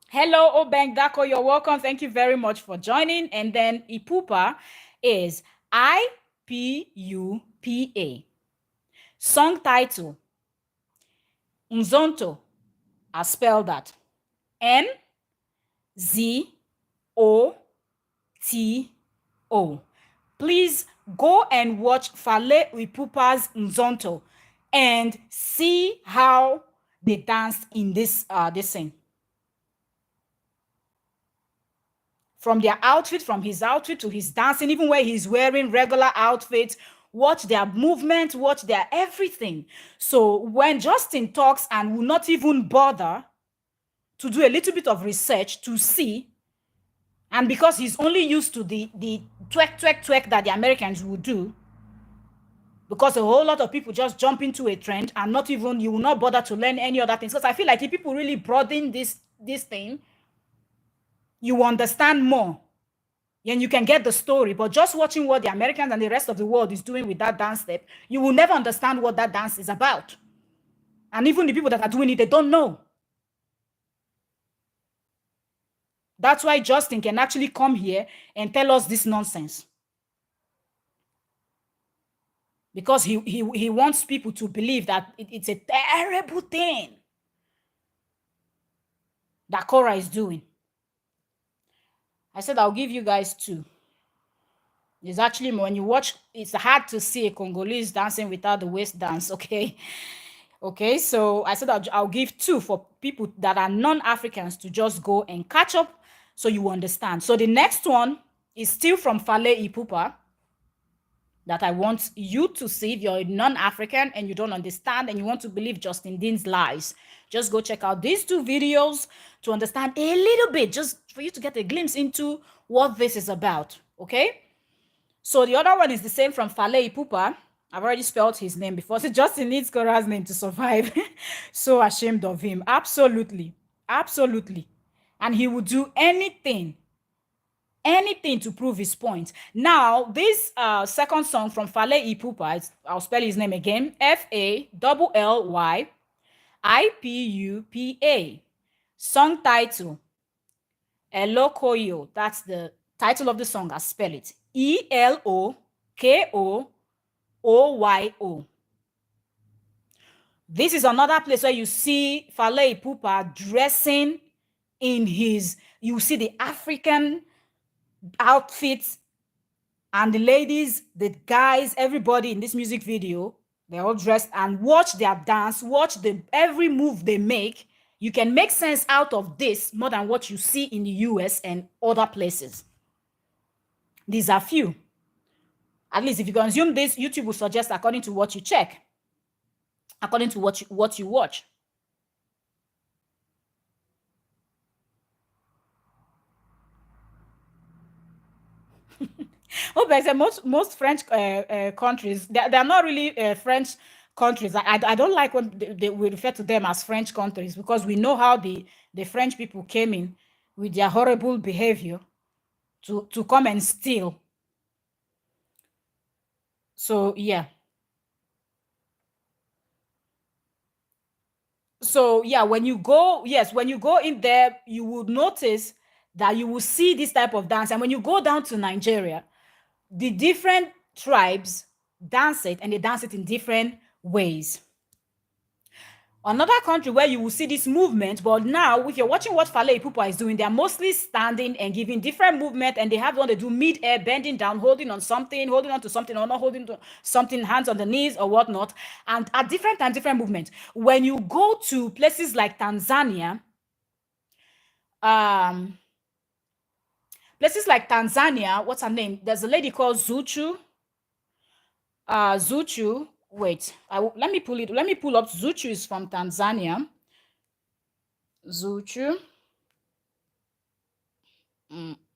Hello, Obeng Dako, you're welcome. Thank you very much for joining. And then Ipupa is Ipupa. Song title, Nzonto. I spell that. Nzonto. Please go and watch Fale Ipupa's Nzonto and see how they danced in this thing. From their outfit, from his outfit to his dancing, even where he's wearing regular outfits, watch their movement, watch their everything. So when Justin talks and will not even bother to do a little bit of research to see. And because he's only used to the twerk, twerk, twerk that the Americans would do, because a whole lot of people just jump into a trend and not even, you will not bother to learn any other things. Because I feel like if people really broaden this thing, you will understand more. And you can get the story. But just watching what the Americans and the rest of the world is doing with that dance step, you will never understand what that dance is about. And even the people that are doing it, they don't know. That's why Justin can actually come here and tell us this nonsense. Because he wants people to believe that it's a terrible thing that Korra is doing. I said I'll give you guys two. It's actually, when you watch, it's hard to see a Congolese dancing without the waist dance, okay? Okay, so I said I'll give two for people that are non-Africans to just go and catch up so you understand. So the next one is still from Fale Ipupa that I want you to see. If you're a non-African and you don't understand and you want to believe Justin Dean's lies, just go check out these two videos to understand a little bit, just for you to get a glimpse into what this is about, okay? So the other one is the same from Fale Ipupa. I've already spelled his name before. So Justin needs Korra's name to survive. So ashamed of him. Absolutely. Absolutely. And he would do anything to prove his point. Now, this second song from Fale Ipupa, I'll spell his name again. Fally Ipupa. Song title, Elokoyo. That's the title of the song. I spell it. Elokoyo. This is another place where you see Fale Ipupa dressing in his, you see the African outfits, and the ladies, the guys, everybody in this music video, they're all dressed, and watch their dance, watch every move they make. You can make sense out of this more than what you see in the US and other places. These are few. At least if you consume this, YouTube will suggest according to what you check, according to what you watch. Oh, but I said most French countries, they're not really French countries. I don't like when we refer to them as French countries, because we know how the French people came in with their horrible behavior to come and steal. So yeah. So yeah, when you go in there, you will notice that you will see this type of dance. And when you go down to Nigeria, the different tribes dance it, and they dance it in different ways. Another country where you will see this movement, but now if you're watching what Fale Ipupa is doing, they're mostly standing and giving different movement, and they have one they do mid-air, bending down, holding on to something, or not holding to something, hands on the knees or whatnot, and at different times, different movement. When you go to places like Tanzania, what's her name? There's a lady called Zuchu. Zuchu. Wait, let me pull up. Zuchu is from Tanzania. Zuchu.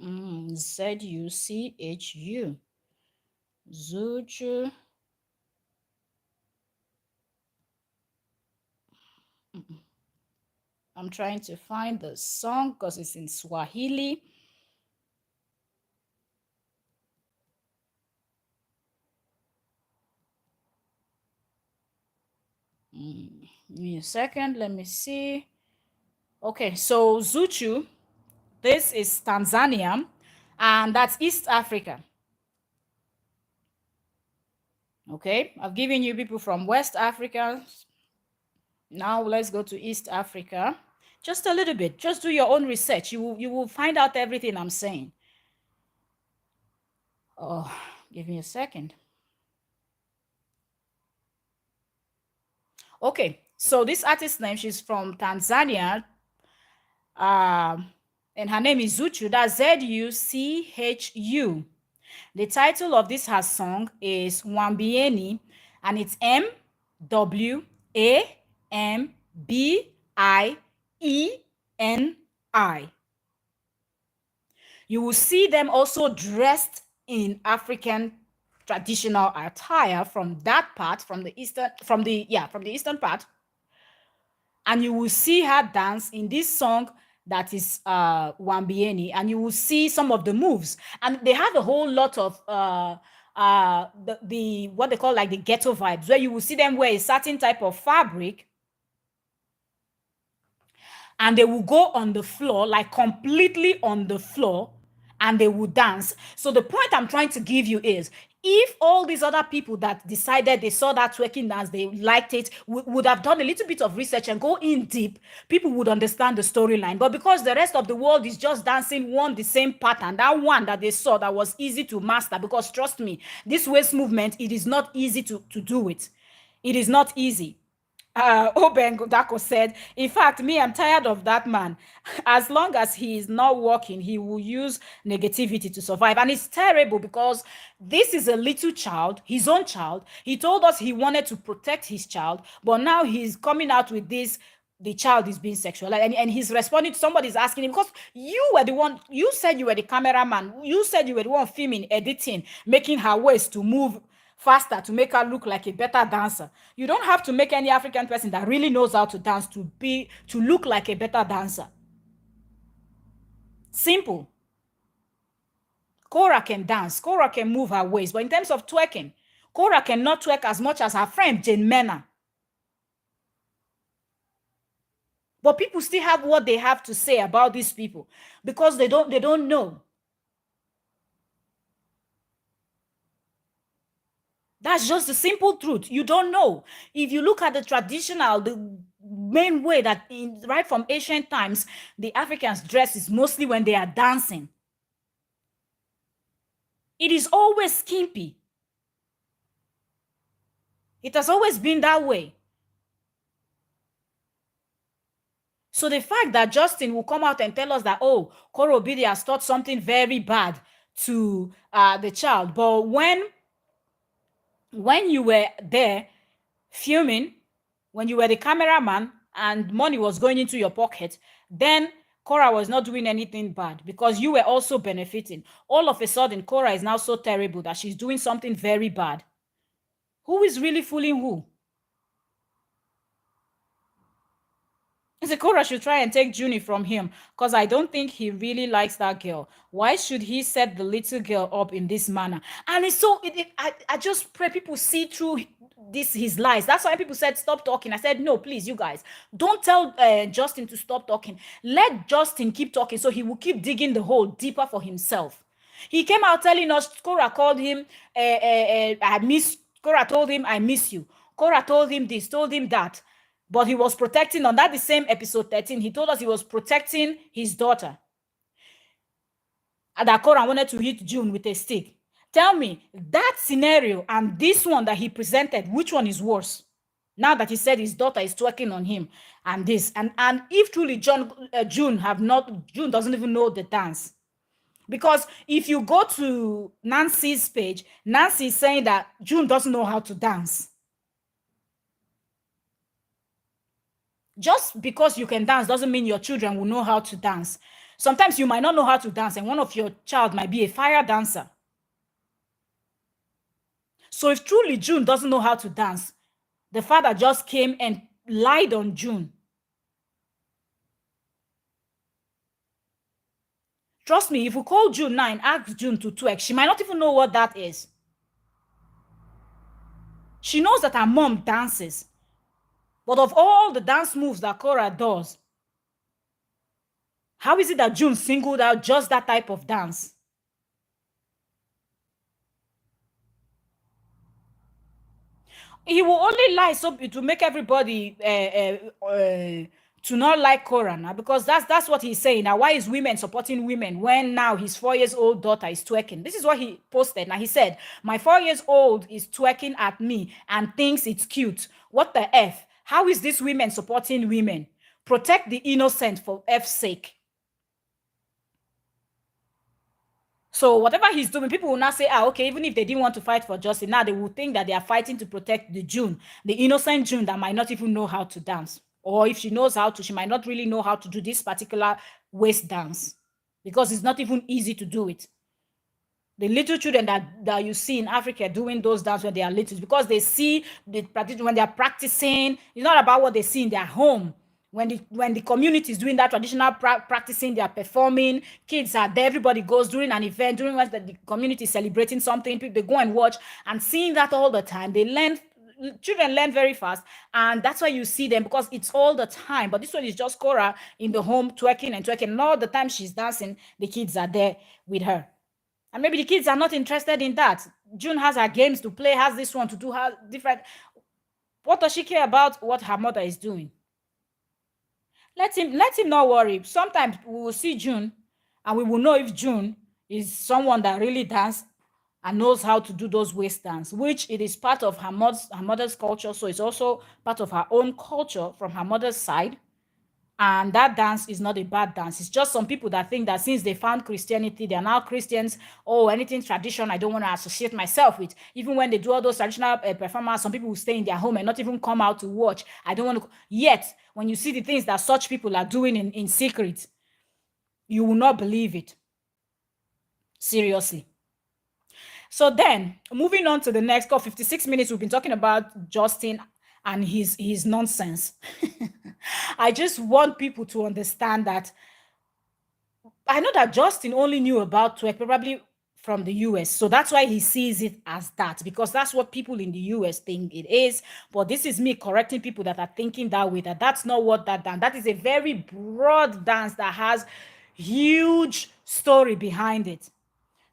Zuchu. Zuchu. I'm trying to find the song because it's in Swahili. Give me a second. Let me see. Okay, so Zuchu, this is Tanzania, and that's East Africa. Okay, I've given you people from West Africa. Now let's go to East Africa. Just a little bit. Just do your own research. You will find out everything I'm saying. Oh, give me a second. Okay, so this artist's name, she's from Tanzania, and her name is Zuchu. That's Zuchu. The title of this her song is Wambieni, and it's Mwambieni. N-I. You will see them also dressed in African traditional attire from that part, from the eastern, from the eastern part. And you will see her dance in this song that is Wambieni, and you will see some of the moves. And they have a whole lot of the what they call like the ghetto vibes, where you will see them wear a certain type of fabric, and they will go on the floor, like completely on the floor, and they will dance. So the point I'm trying to give you is, if all these other people that decided they saw that twerking dance, they liked it, would have done a little bit of research and go in deep, people would understand the storyline. But because the rest of the world is just dancing the same pattern, that one that they saw that was easy to master, because trust me, this waist movement, it is not easy to do it. It is not easy. Oben Dako said, in fact, me, I'm tired of that man. As long as he is not working, he will use negativity to survive. And it's terrible because this is a little child, his own child. He told us he wanted to protect his child, but now he's coming out with this. The child is being sexualized, and he's responding to somebody's asking him, because you were the one, you said you were the cameraman, you said you were the one filming, editing, making her waist to move faster to make her look like a better dancer. You don't have to make any African person that really knows how to dance to look like a better dancer. Simple. Korra can dance. Korra can move her waist. But in terms of twerking, Korra cannot twerk as much as her friend Jane Mena. But people still have what they have to say about these people because they don't know. That's just the simple truth. You don't know. If you look at the traditional, the main way that right from ancient times, the Africans dress is mostly when they are dancing. It is always skimpy. It has always been that way. So the fact that Justin will come out and tell us that, oh, Koro Obidi has taught something very bad to the child. But when you were there filming, when you were the cameraman and money was going into your pocket, then Korra was not doing anything bad because you were also benefiting. All of a sudden, Korra is now so terrible that she's doing something very bad. Who is really fooling who? Korra should try and take Junie from him because I don't think he really likes that girl. Why should he set the little girl up in this manner? And it's so, I just pray people see through his lies. That's why people said, stop talking. I said, no, please, you guys, don't tell Justin to stop talking. Let Justin keep talking so he will keep digging the hole deeper for himself. He came out telling us, Korra called him, Korra told him, I miss you. Korra told him this, told him that. But he was protecting, on that the same episode 13, he told us he was protecting his daughter. And that Korra wanted to hit June with a stick. Tell me, that scenario and this one that he presented, which one is worse? Now that he said his daughter is twerking on him and this. And if truly June doesn't even know the dance. Because if you go to Nancy's page, Nancy is saying that June doesn't know how to dance. Just because you can dance doesn't mean your children will know how to dance. Sometimes you might not know how to dance and one of your child might be a fire dancer. So if truly June doesn't know how to dance, the father just came and lied on June. Trust me, if we call June now and ask June to twerk, she might not even know what that is. She knows that her mom dances. But of all the dance moves that Korra does, how is it that June singled out just that type of dance? He will only lie so to make everybody to not like Korra now, because that's what he's saying. Now, why is women supporting women when now his 4-year-old daughter is twerking? This is what he posted. Now, he said, my 4-year-old is twerking at me and thinks it's cute. What the F? How is this women supporting women? Protect the innocent for F's sake. So whatever he's doing, people will not say, okay, even if they didn't want to fight for justice, now they will think that they are fighting to protect the June, the innocent June that might not even know how to dance. Or if she knows how to, she might not really know how to do this particular waist dance because it's not even easy to do it. The little children that you see in Africa doing those dances when they are little, because they see when they are practicing. It's not about what they see in their home. When the community is doing that traditional practicing, they are performing. Kids are there. Everybody goes during an event, during when the community is celebrating something. People, they go and watch, and seeing that all the time, they learn. Children learn very fast, and that's why you see them, because it's all the time. But this one is just Korra in the home twerking and twerking. And all the time she's dancing, the kids are there with her. And maybe the kids are not interested in that. June has her games to play, has this one to do, her different. What does she care about what her mother is doing? Let him not worry. Sometimes we will see June, and we will know if June is someone that really dances and knows how to do those waist dance, which it is part of her mother's culture. So it's also part of her own culture from her mother's side. And that dance is not a bad dance. It's just some people that think that since they found Christianity, they are now Christians. Oh, anything tradition, I don't want to associate myself with. Even when they do all those traditional performances, some people will stay in their home and not even come out to watch. I don't want to. Yet, when you see the things that such people are doing in secret, you will not believe it. Seriously. So then, moving on to the next 56 minutes, we've been talking about Justin and his nonsense. I just want people to understand that I know that Justin only knew about twerk probably from the US. So that's why he sees it as that, because that's what people in the US think it is. But this is me correcting people that are thinking that way, that that's not what that dance. That is a very broad dance that has huge story behind it.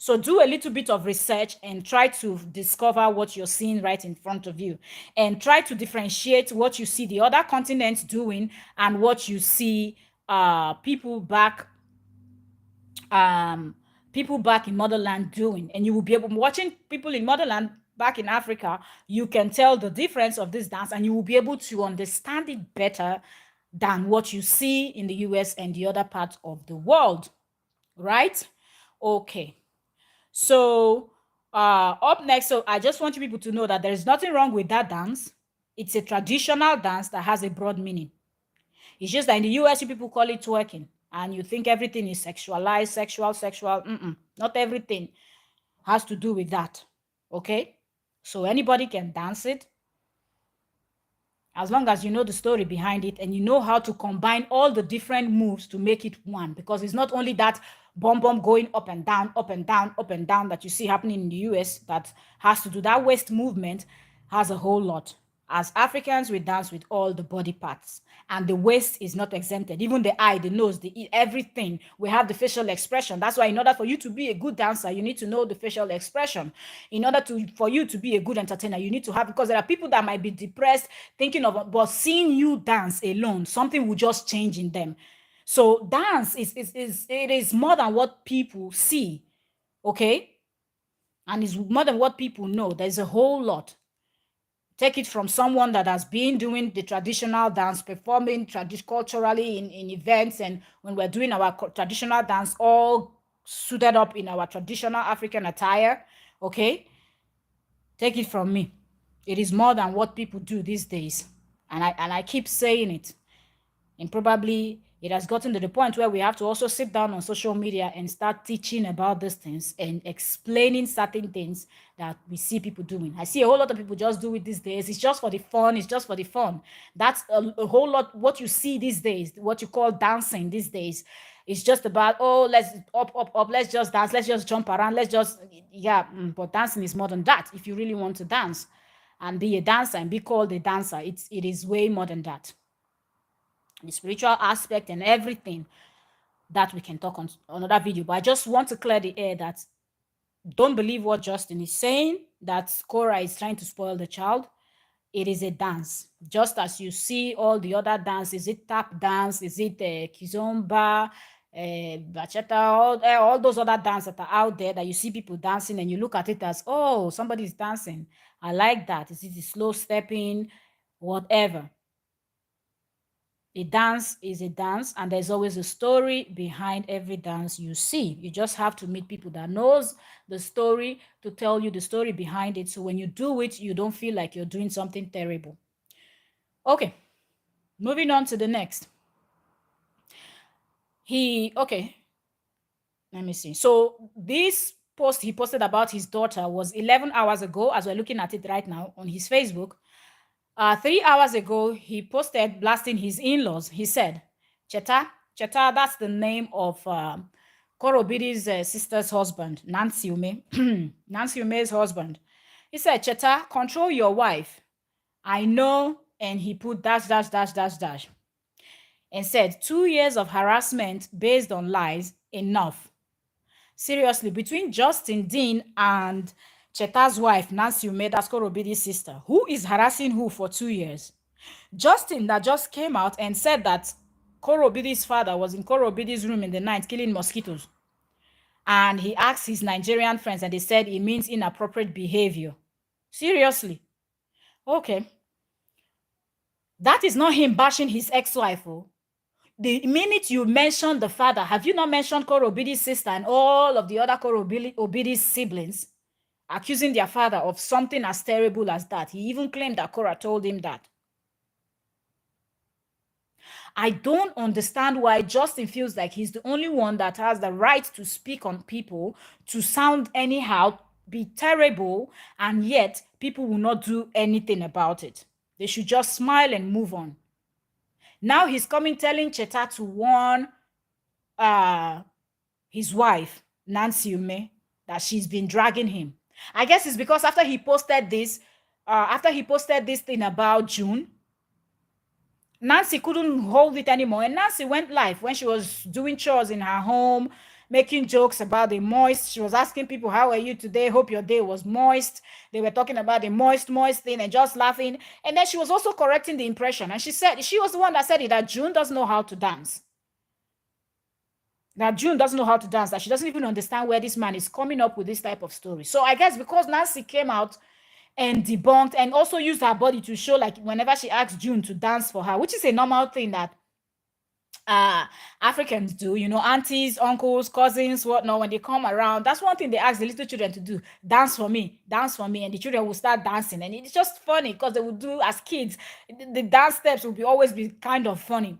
So do a little bit of research and try to discover what you're seeing right in front of you, and try to differentiate what you see the other continents doing and what you see people back in motherland doing. And you will be able, watching people in motherland back in Africa, you can tell the difference of this dance, and you will be able to understand it better than what you see in the US and the other parts of the world, right? Okay. So up next, so I just want you people to know that there is nothing wrong with that dance. It's a traditional dance that has a broad meaning. It's just that in the US, you people call it twerking, and you think everything is sexualized, sexual. Not everything has to do with that. Okay? So anybody can dance it, as long as you know the story behind it and you know how to combine all the different moves to make it one. Because it's not only that bomb going up and down, up and down, up and down that you see happening in the US that has to do. That waist movement has a whole lot. As Africans, we dance with all the body parts, and the waist is not exempted. Even the eye, the nose, everything. We have the facial expression. That's why in order for you to be a good dancer, you need to know the facial expression. In order for you to be a good entertainer, you need to have, because there are people that might be depressed thinking of, but seeing you dance alone, something will just change in them. So dance is more than what people see, okay? And it's more than what people know. There's a whole lot. Take it from someone that has been doing the traditional dance, performing culturally in events, and when we're doing our traditional dance, all suited up in our traditional African attire, okay? Take it from me. It is more than what people do these days. And I keep saying it. And probably it has gotten to the point where we have to also sit down on social media and start teaching about these things and explaining certain things that we see people doing. I see a whole lot of people just do it these days. It's just for the fun. It's just for the fun. That's a whole lot. What you see these days, what you call dancing these days, it's just about, oh, let's up, let's just dance, let's just jump around, let's just, yeah, but dancing is more than that. If you really want to dance and be a dancer and be called a dancer, it is way more than that. The spiritual aspect and everything that we can talk on another video. But I just want to clear the air that don't believe what Justin is saying, that Korra is trying to spoil the child. It is a dance. Just as you see all the other dance, is it tap dance? Is it kizomba, bachata, all those other dances that are out there that you see people dancing and you look at it as, oh, somebody's dancing. I like that. Is it the slow stepping, whatever? A dance is a dance, and there's always a story behind every dance you see. You just have to meet people that knows the story to tell you the story behind it. So when you do it, you don't feel like you're doing something terrible. Okay. Moving on to the next. Okay, let me see. So this post he posted about his daughter was 11 hours ago, as we're looking at it right now on his Facebook. 3 hours ago, he posted blasting his in-laws. He said, Cheta, that's the name of Korobidi's sister's husband, Nancy Ume, Nancy Ume's husband. He said, Cheta, control your wife. I know, and he put dash, dash, dash, dash, dash, and said, 2 years of harassment based on lies, enough. Seriously, between Justin Dean and Cheta's wife, Nancy Ume, that's Korobidi's sister, who is harassing who for 2 years? Justin that just came out and said that Korobidi's father was in Korobidi's room in the night killing mosquitoes. And he asked his Nigerian friends and they said it means inappropriate behavior. Seriously. Okay. That is not him bashing his ex-wife. Oh. The minute you mention the father, have you not mentioned Korobidi's sister and all of the other Korobidi's siblings accusing their father of something as terrible as that? He even claimed that Korra told him that. I don't understand why Justin feels like he's the only one that has the right to speak on people, to sound anyhow, be terrible, and yet people will not do anything about it. They should just smile and move on. Now he's coming telling Cheta to warn his wife, Nancy Ume, that she's been dragging him. I guess it's because after he posted this thing about June, Nancy couldn't hold it anymore. And Nancy went live when she was doing chores in her home, making jokes about the moist. She was asking people, how are you today? Hope your day was moist. They were talking about the moist thing and just laughing. And then she was also correcting the impression. And she said, she was the one that said it, that June doesn't know how to dance. That June doesn't know how to dance, that she doesn't even understand where this man is coming up with this type of story. So I guess because Nancy came out and debunked and also used her body to show, like, whenever she asked June to dance for her, which is a normal thing that Africans do, you know, aunties, uncles, cousins, whatnot, when they come around, that's one thing they ask the little children to do: dance for me, and the children will start dancing. And it's just funny because they would do, as kids, the dance steps will always be kind of funny.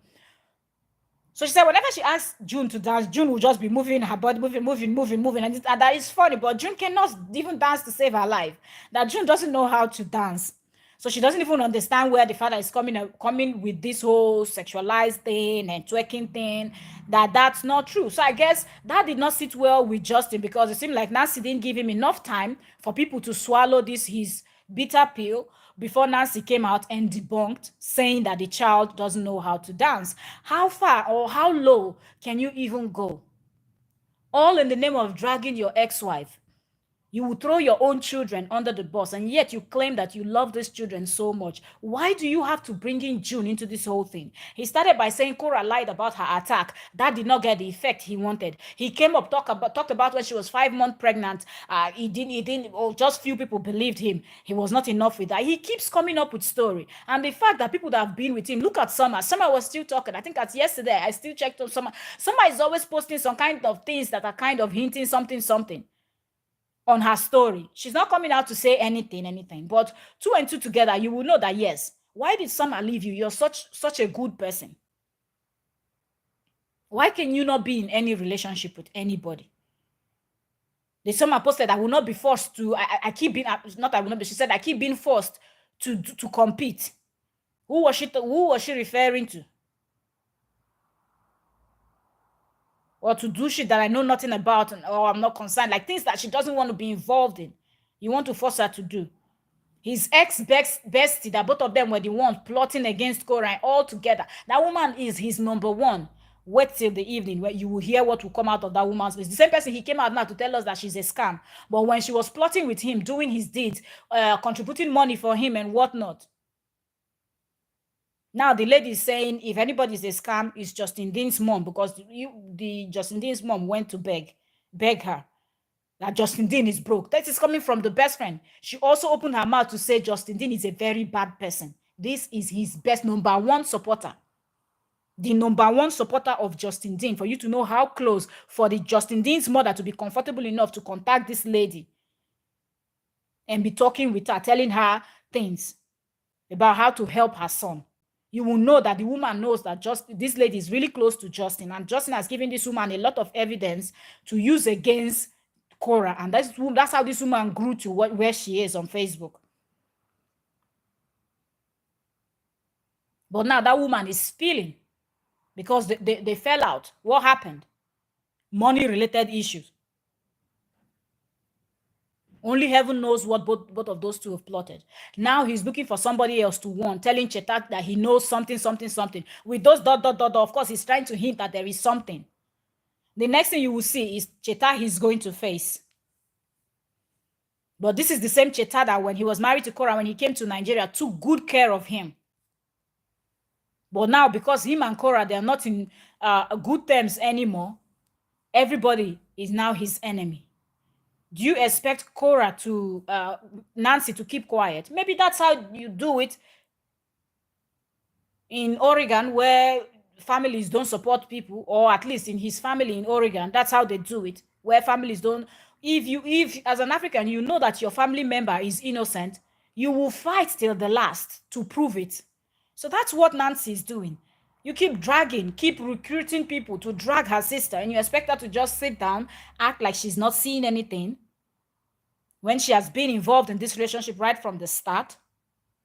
So she said whenever she asks June to dance, June will just be moving her body, moving. And that is funny, but June cannot even dance to save her life. That June doesn't know how to dance. So she doesn't even understand where the father is coming with this whole sexualized thing and twerking thing, that's not true. So I guess that did not sit well with Justin, because it seemed like Nancy didn't give him enough time for people to swallow his bitter pill before Nancy came out and debunked, saying that the child doesn't know how to dance. How far or how low can you even go? All in the name of dragging your ex-wife. You will throw your own children under the bus, and yet you claim that you love these children so much. Why do you have to bring in June into this whole thing? He started by saying Korra lied about her attack. That did not get the effect he wanted. He came up, talked about when she was 5 months pregnant. He didn't, just few people believed him. He was not enough with that. He keeps coming up with story. And the fact that people that have been with him, look at Summer. Summer was still talking. I think that's yesterday. I still checked on Summer. Summer is always posting some kind of things that are kind of hinting something on her story. She's not coming out to say anything, but 2 and 2 together, you will know that, yes, why did Summer leave you? You're such a good person. Why can you not be in any relationship with anybody? The Summer posted, I will not be forced to, I keep being, not I will not be, she said, I keep being forced to compete. Who was she referring to? Or to do shit that I know nothing about, or I'm not concerned, like things that she doesn't want to be involved in. You want to force her to do. His ex-bestie, that both of them were the ones plotting against Korra all together. That woman is his number one. Wait till the evening where you will hear what will come out of that woman's face. The same person he came out now to tell us that she's a scam. But when she was plotting with him, doing his deeds, contributing money for him and whatnot. Now the lady is saying if anybody's a scam, it's Justin Dean's mom, because the Justin Dean's mom went to beg her that Justin Dean is broke. That is coming from the best friend. She also opened her mouth to say Justin Dean is a very bad person. This is his best number one supporter. The number one supporter of Justin Dean, for you to know how close, for the Justin Dean's mother to be comfortable enough to contact this lady and be talking with her, telling her things about how to help her son. you will know that the woman knows that just this lady is really close to Justin, and Justin has given this woman a lot of evidence to use against Korra, and that's how this woman grew to where she is on Facebook. But now that woman is spilling because they fell out. What happened? Money-related issues. Only heaven knows what both of those two have plotted. Now he's looking for somebody else to warn, telling Cheta that he knows something, something, something. With those ... of course, he's trying to hint that there is something. The next thing you will see is Cheta he's going to face. But this is the same Cheta that when he was married to Korra, when he came to Nigeria, took good care of him. But now, because him and Korra, they are not in good terms anymore, everybody is now his enemy. Do you expect Korra to, Nancy to keep quiet? Maybe that's how you do it in Oregon, where families don't support people, or at least in his family in Oregon, that's how they do it, where families don't. If as an African, you know that your family member is innocent, you will fight till the last to prove it. So that's what Nancy is doing. You keep dragging, keep recruiting people to drag her sister, and you expect her to just sit down, act like she's not seeing anything, when she has been involved in this relationship right from the start,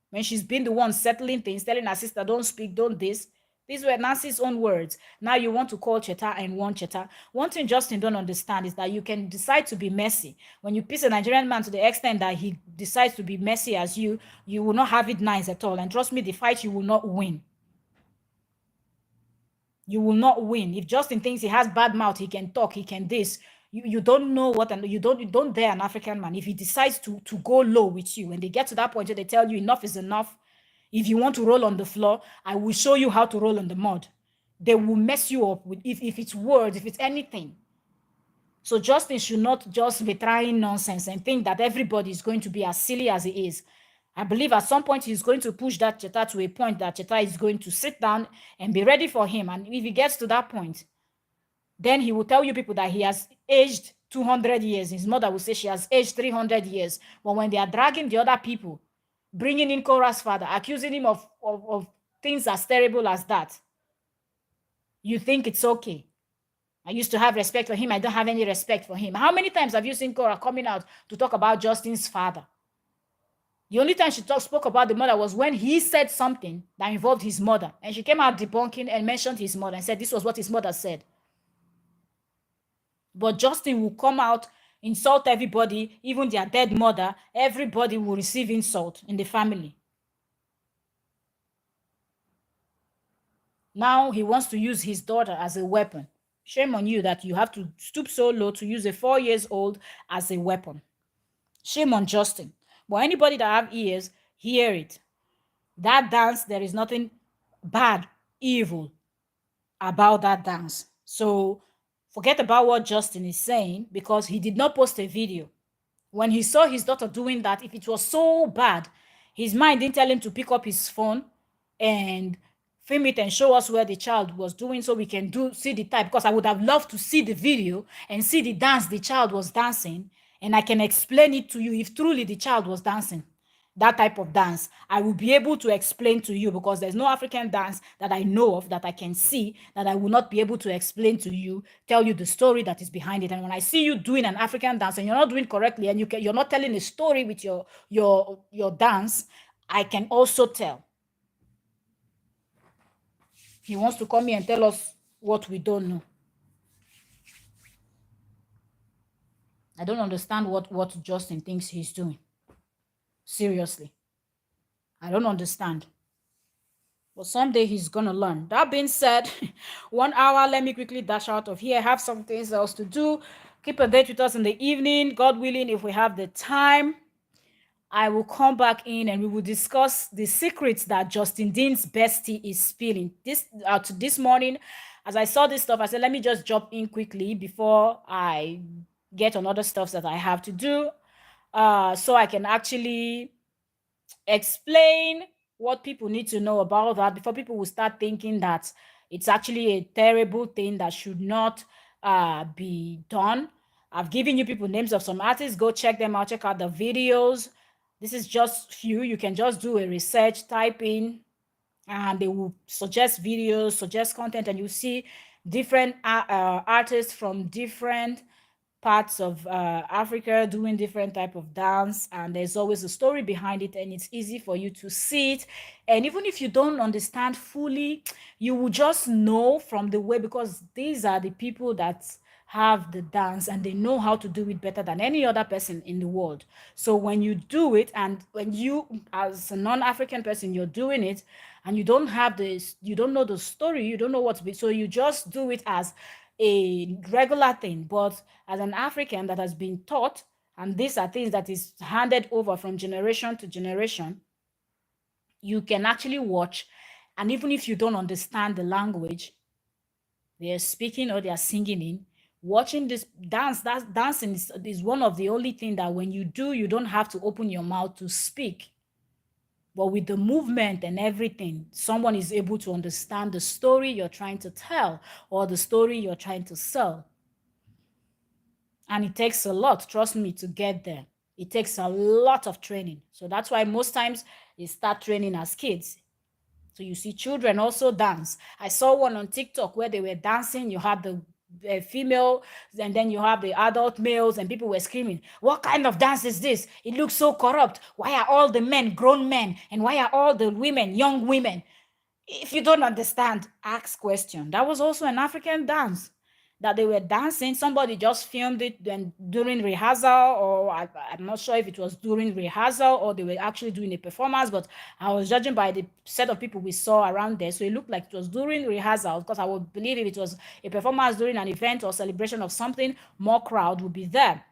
when she's been the one settling things, telling her sister, don't speak, don't this. These were Nancy's own words. Now you want to call Cheta and warn Cheta. One thing Justin don't understand is that you can decide to be messy. When you piss a Nigerian man to the extent that he decides to be messy as you will not have it nice at all. And trust me, the fight, you will not win. You will not win. If Justin thinks he has bad mouth, he can talk, he can this. You don't know what, and you don't dare an African man. If he decides to go low with you, when they get to that point where they tell you enough is enough, if you want to roll on the floor, I will show you how to roll on the mud. They will mess you up with if it's words, if it's anything. So Justin should not just be trying nonsense and think that everybody is going to be as silly as he is. I believe at some point he's going to push that Cheta to a point that Cheta is going to sit down and be ready for him. And if he gets to that point, then he will tell you people that he has aged 200 years. His mother will say she has aged 300 years. But when they are dragging the other people, bringing in Korra's father, accusing him of things as terrible as that, you think it's okay. I used to have respect for him. I don't have any respect for him. How many times have you seen Korra coming out to talk about Justin's father? The only time she spoke about the mother was when he said something that involved his mother. And she came out debunking and mentioned his mother and said this was what his mother said. But Justin will come out, insult everybody, even their dead mother. Everybody will receive insult in the family. Now he wants to use his daughter as a weapon. Shame on you that you have to stoop so low to use a 4-year-old as a weapon. Shame on Justin. But anybody that have ears, hear it. That dance, there is nothing bad, evil about that dance. So forget about what Justin is saying, because he did not post a video. When he saw his daughter doing that, if it was so bad, his mind didn't tell him to pick up his phone and film it and show us where the child was doing so we can see the type. Because I would have loved to see the video and see the dance the child was dancing, and I can explain it to you. If truly the child was dancing that type of dance, I will be able to explain to you, because there's no African dance that I know of that I can see that I will not be able to explain to you, tell you the story that is behind it. And when I see you doing an African dance and you're not doing correctly, and you're not telling a story with your dance, I can also tell. He wants to come here and tell us what we don't know. I don't understand what Justin thinks he's doing. Seriously. I don't understand. But someday he's gonna learn. That being said, 1 hour, let me quickly dash out of here. I have some things else to do. Keep a date with us in the evening. God willing, if we have the time, I will come back in and we will discuss the secrets that Justin Dean's bestie is spilling. This morning, as I saw this stuff, I said, let me just jump in quickly before I get on other stuff that I have to do, so I can actually explain what people need to know about that before people will start thinking that it's actually a terrible thing that should not be done. I've given you people names of some artists. Go check them out. Check out the videos. This is just few. You can just do a research, type in and they will suggest videos, suggest content, and you see different artists from different parts of Africa doing different type of dance, and there's always a story behind it, and it's easy for you to see it. And even if you don't understand fully, you will just know from the way, because these are the people that have the dance and they know how to do it better than any other person in the world. So when you do it, and when you as a non-African person you're doing it, and you don't have this, you don't know the story, you don't know what to be, so you just do it as a regular thing. But as an African that has been taught, and these are things that is handed over from generation to generation, you can actually watch, and even if you don't understand the language they are speaking or they are singing in, watching this dance, that dancing is one of the only thing that when you do, you don't have to open your mouth to speak. But with the movement and everything, someone is able to understand the story you're trying to tell or the story you're trying to sell. And it takes a lot, trust me, to get there. It takes a lot of training. So that's why most times they start training as kids. So you see children also dance. I saw one on TikTok where they were dancing. You have the female, and then you have the adult males, and people were screaming, "What kind of dance is this? It looks so corrupt. Why are all the men grown men? And why are all the women young women?" If you don't understand, ask question. That was also an African dance that they were dancing. Somebody just filmed it then during rehearsal, or I'm not sure if it was during rehearsal or they were actually doing a performance, but I was judging by the set of people we saw around there. So it looked like it was during rehearsal, because I would believe if it was a performance during an event or celebration of something, more crowd would be there,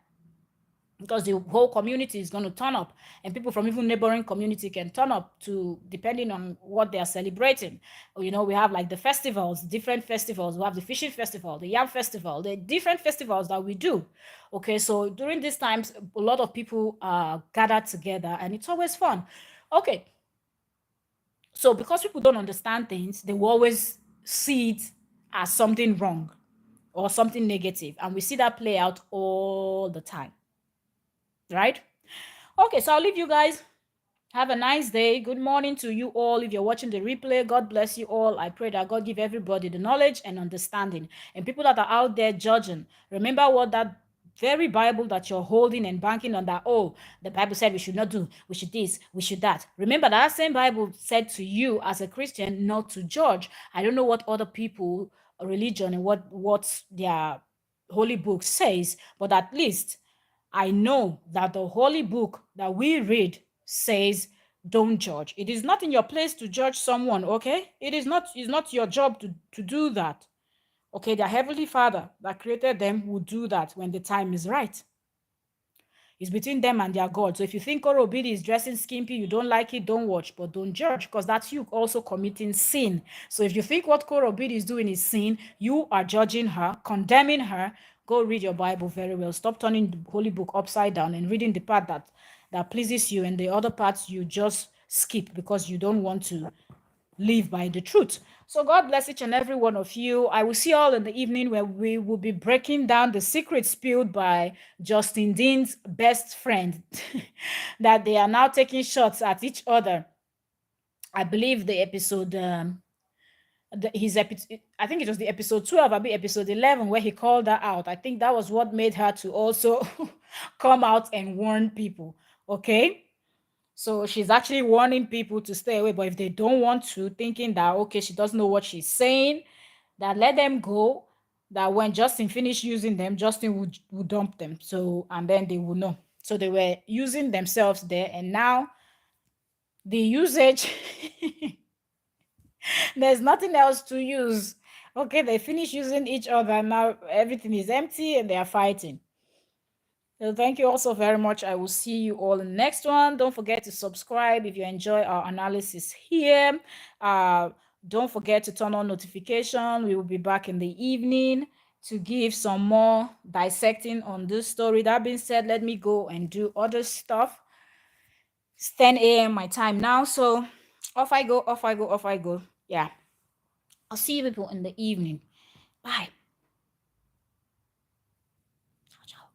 because the whole community is going to turn up, and people from even neighboring community can turn up to, depending on what they are celebrating. You know, we have like the festivals, different festivals. We have the fishing festival, the yam festival, the different festivals that we do. Okay, so during these times a lot of people gather together, and it's always fun. Okay, so because people don't understand things, they will always see it as something wrong or something negative, and we see that play out all the time, right? Okay, so I'll leave you guys. Have a nice day. Good morning to you all. If you're watching the replay, God bless you all. I pray that God give everybody the knowledge and understanding. And people that are out there judging, remember what that very Bible that you're holding and banking on, that, oh, the Bible said we should not do, we should this, we should that. Remember that same Bible said to you as a Christian not to judge. I don't know what other people, religion, and what their holy book says, but at least I know that the holy book that we read says don't judge. It is not in your place to judge someone, okay? It's not your job to do that. Okay, their heavenly Father that created them will do that when the time is right. It's between them and their God. So if you think Korobidi is dressing skimpy, you don't like it, don't watch, but don't judge, because that's you also committing sin. So if you think what Korobidi is doing is sin, you are judging her, condemning her. Go read your Bible very well. Stop turning the holy book upside down and reading the part that pleases you, and the other parts you just skip because you don't want to live by the truth. So God bless each and every one of you. I will see you all in the evening, where we will be breaking down the secret spilled by Justin Dean's best friend that they are now taking shots at each other. I believe the episode his episode, I think it was the episode 12, I'll be episode 11, where he called her out. I think that was what made her to also come out and warn people. Okay, so she's actually warning people to stay away. But if they don't want to, thinking that, okay, she doesn't know what she's saying, that let them go. That when Justin finished using them, Justin would dump them. So, and then they will know. So they were using themselves there. And now the usage, there's nothing else to use. Okay, they finish using each other. Now everything is empty and they are fighting. So thank you also very much. I will see you all in the next one. Don't forget to subscribe if you enjoy our analysis here. Don't forget to turn on notification. We will be back in the evening to give some more dissecting on this story. That being said, let me go and do other stuff. It's 10 a.m. my time now. So off I go, off I go, off I go. Yeah. I'll see you people in the evening. Bye.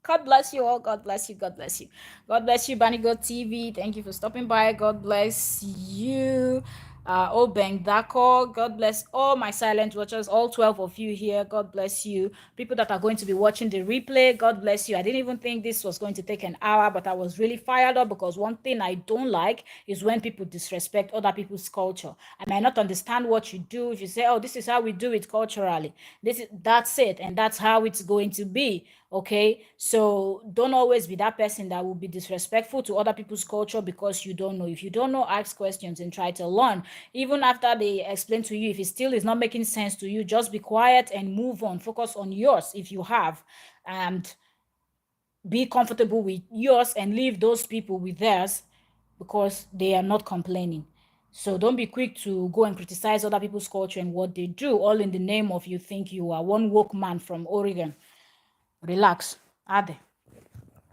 God bless you all. God bless you. God bless you. God bless you, Banigo TV. Thank you for stopping by. God bless you. Obeng Dako, God bless all my silent watchers, all 12 of you here. God bless you. People that are going to be watching the replay, God bless you. I didn't even think this was going to take an hour, but I was really fired up because one thing I don't like is when people disrespect other people's culture. I might not understand what you do. If you say, oh, this is how we do it culturally, that's it, and that's how it's going to be. Okay, so don't always be that person that will be disrespectful to other people's culture because you don't know. If you don't know, ask questions and try to learn. Even after they explain to you, if it still is not making sense to you, just be quiet and move on. Focus on yours if you have, and be comfortable with yours and leave those people with theirs because they are not complaining. So don't be quick to go and criticize other people's culture and what they do, all in the name of you think you are one woke man from Oregon. Relax. Ade.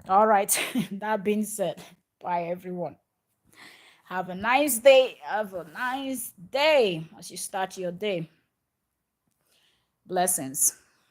All right. That being said, bye everyone. Have a nice day. Have a nice day as you start your day. Blessings.